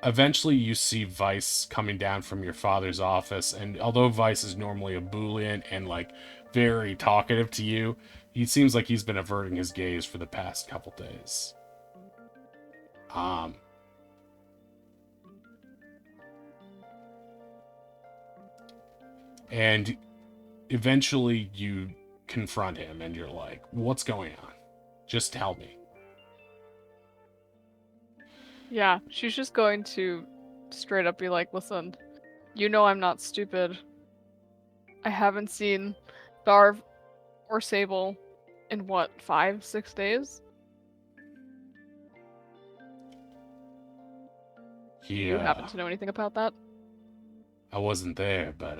Eventually you see Vice coming down from your father's office, and although Vice is normally a Boolean and like very talkative to you, he seems like he's been averting his gaze for the past couple days. And eventually you confront him and you're like, what's going on? Just tell me. Yeah, she's just going to straight up be like, listen, you know I'm not stupid. I haven't seen Darv or Sable in what, 5-6 days? Do you happen to know anything about that? I wasn't there, but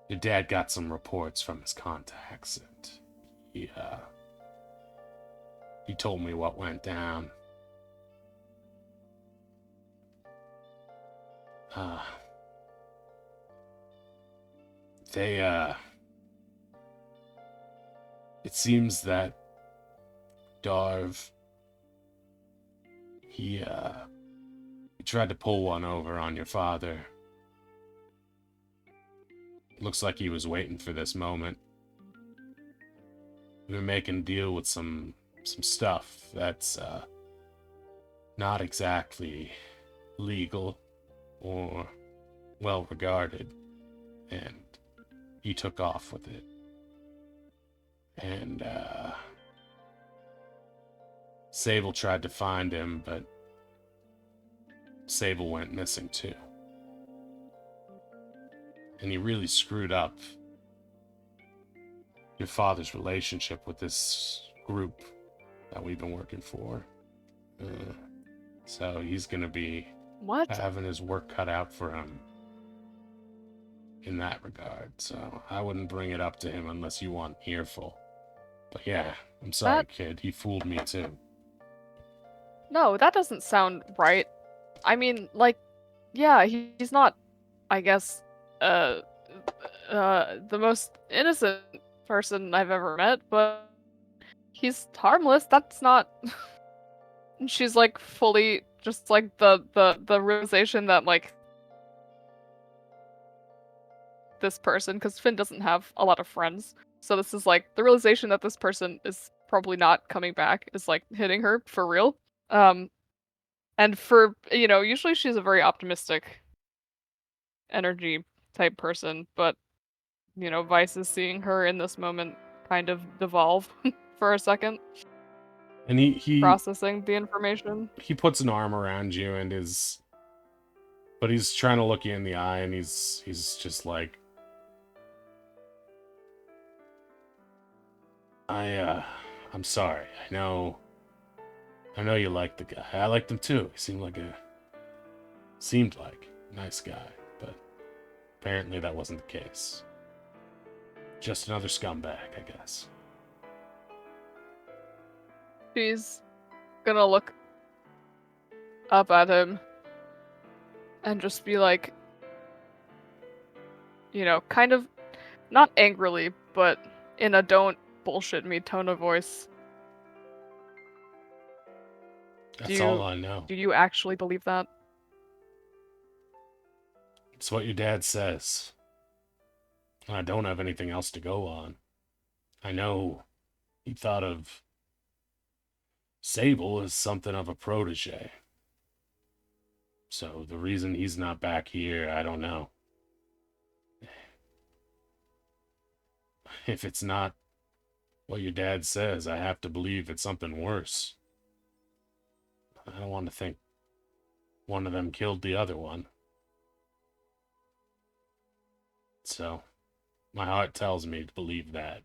your dad got some reports from his contacts, and he told me what went down. It seems that Darv, he tried to pull one over on your father. Looks like he was waiting for this moment. We were making a deal with some stuff that's not exactly legal or well regarded, and he took off with it. And Sable tried to find him, but Sable went missing too. And he really screwed up your father's relationship with this group that we've been working for. So he's gonna be What? having his work cut out for him in that regard. So I wouldn't bring it up to him unless you want an earful. But yeah, I'm sorry, That kid. He fooled me too. No, that doesn't sound right. I mean, like, yeah, he's not, I guess, uh, the most innocent person I've ever met, but he's harmless. That's not. And she's like fully just like the realization that like this person, because Finn doesn't have a lot of friends, so this is like the realization that this person is probably not coming back is like hitting her for real. Um, and for usually she's a very optimistic energy type person, but Vice is seeing her in this moment kind of devolve for a second, And he processing the information. he puts an arm around you and but he's trying to look you in the eye, and he's just like, I'm sorry. I know you like the guy. I liked him too. He seemed like a nice guy, but apparently that wasn't the case. Just another scumbag, I guess. She's gonna look up at him and just be like, kind of not angrily, but in a don't bullshit me tone of voice. That's all I know. Do you actually believe that? It's what your dad says. I don't have anything else to go on. I know he thought of Sable as something of a protege. So the reason he's not back here, I don't know. If it's not what your dad says, I have to believe it's something worse. I don't want to think one of them killed the other one. So, my heart tells me to believe that.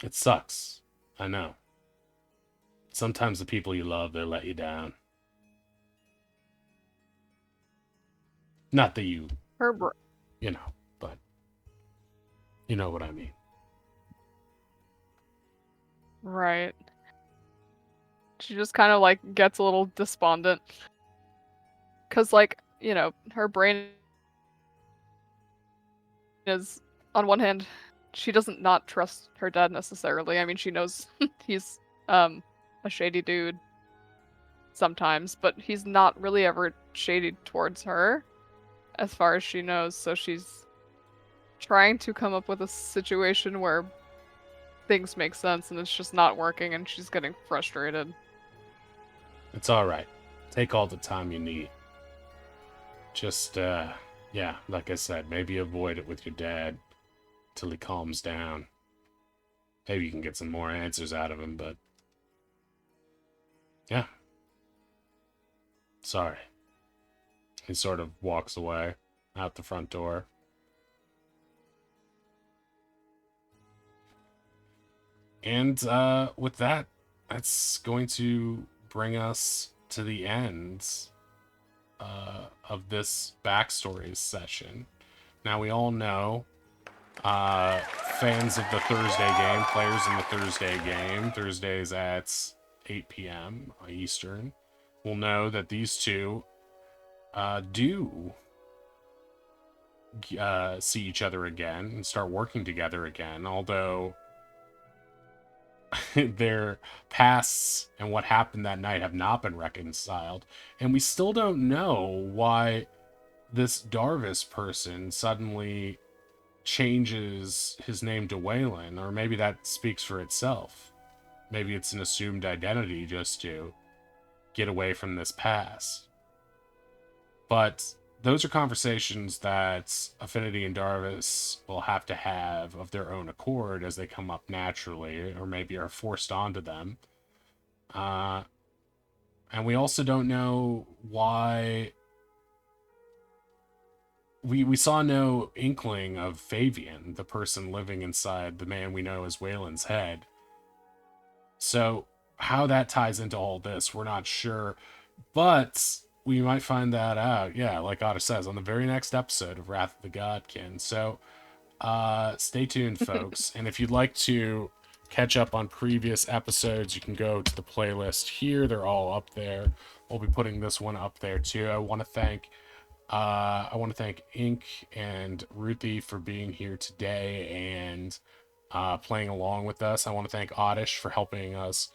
It sucks. I know. Sometimes the people you love, they let you down. Not that you, Her but you know what I mean. right. She just kind of like gets a little despondent. Cause like, her brain is on one hand, she doesn't not trust her dad necessarily. I mean, she knows he's a shady dude sometimes, but he's not really ever shady towards her as far as she knows. So she's trying to come up with a situation where things make sense and it's just not working and she's getting frustrated. It's alright. Take all the time you need. Just, yeah, like I said, maybe avoid it with your dad till he calms down. Maybe you can get some more answers out of him, but yeah. Sorry. He sort of walks away out the front door. And with that, that's going to bring us to the end of this Backstories session. Now, we all know, fans of the Thursday game, players in the Thursday game, Thursdays at 8 p.m. Eastern, will know that these two do see each other again and start working together again, although their pasts and what happened that night have not been reconciled. And we still don't know why this Darvus person suddenly changes his name to Waylon, or maybe that speaks for itself. Maybe it's an assumed identity just to get away from this past. But those are conversations that Affinity and Darvus will have to have of their own accord as they come up naturally, or maybe are forced onto them. And we also don't know why we saw no inkling of Fabian, the person living inside the man we know as Waylon's head. So how that ties into all this, we're not sure. But we might find that out, yeah, like Otter says, on the very next episode of Wrath of the Godkin. So stay tuned, folks. And if you'd like to catch up on previous episodes, you can go to the playlist here. They're all up there. We'll be putting this one up there too. I want to thank Ink and Ruthie for being here today and playing along with us. I want to thank Oddish for helping us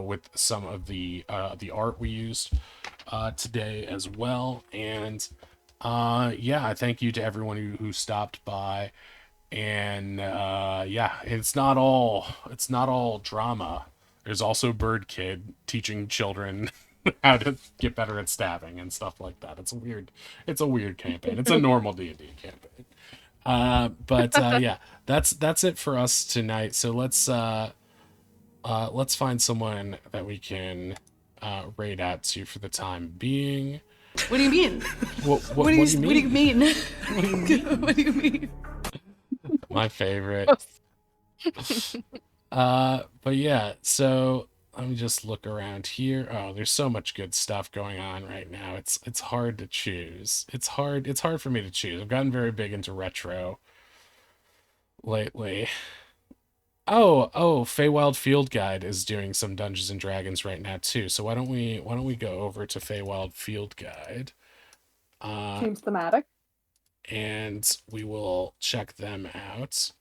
with some of the art we used today as well. And yeah, I thank you to everyone who stopped by. And yeah, it's not all drama. There's also Bird Kid teaching children how to get better at stabbing and stuff like that. It's a weird campaign. It's a normal D&D campaign. But yeah, that's it for us tonight. So let's find someone that we can raid out to for the time being. What do you mean? What do you mean? What do you mean? What do you mean? What do you mean? My favorite. But yeah, so let me just look around here. Oh, there's so much good stuff going on right now. It's hard to choose. It's hard for me to choose. I've gotten very big into retro lately. Oh, Feywild Field Guide is doing some Dungeons and Dragons right now too. So why don't we go over to Feywild Field Guide? Seems thematic. And we will check them out.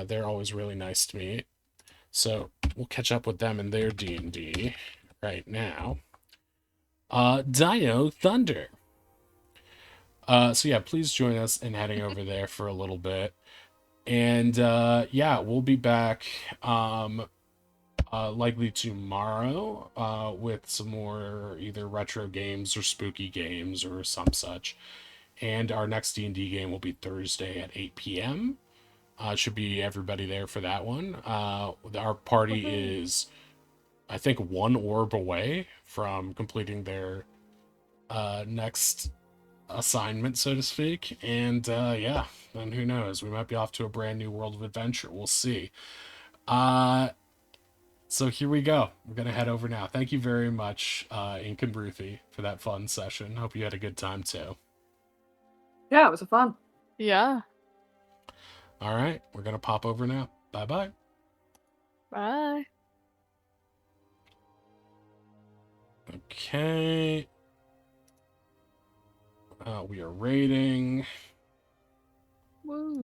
They're always really nice to me. So we'll catch up with them in their D&D right now. Dino Thunder. So yeah, please join us in heading over there for a little bit. And yeah, we'll be back likely tomorrow with some more either retro games or spooky games or some such. And our next D&D game will be Thursday at 8 p.m. Should be everybody there for that one. Our party is, I think, one orb away from completing their next assignment, so to speak. And yeah, then who knows? We might be off to a brand new world of adventure. We'll see. So here we go. We're going to head over now. Thank you very much, Ink and Ruthie, for that fun session. Hope you had a good time, too. Yeah, it was fun. Yeah. All right, we're going to pop over now. Bye-bye. Bye. Okay. We are rating. Woo.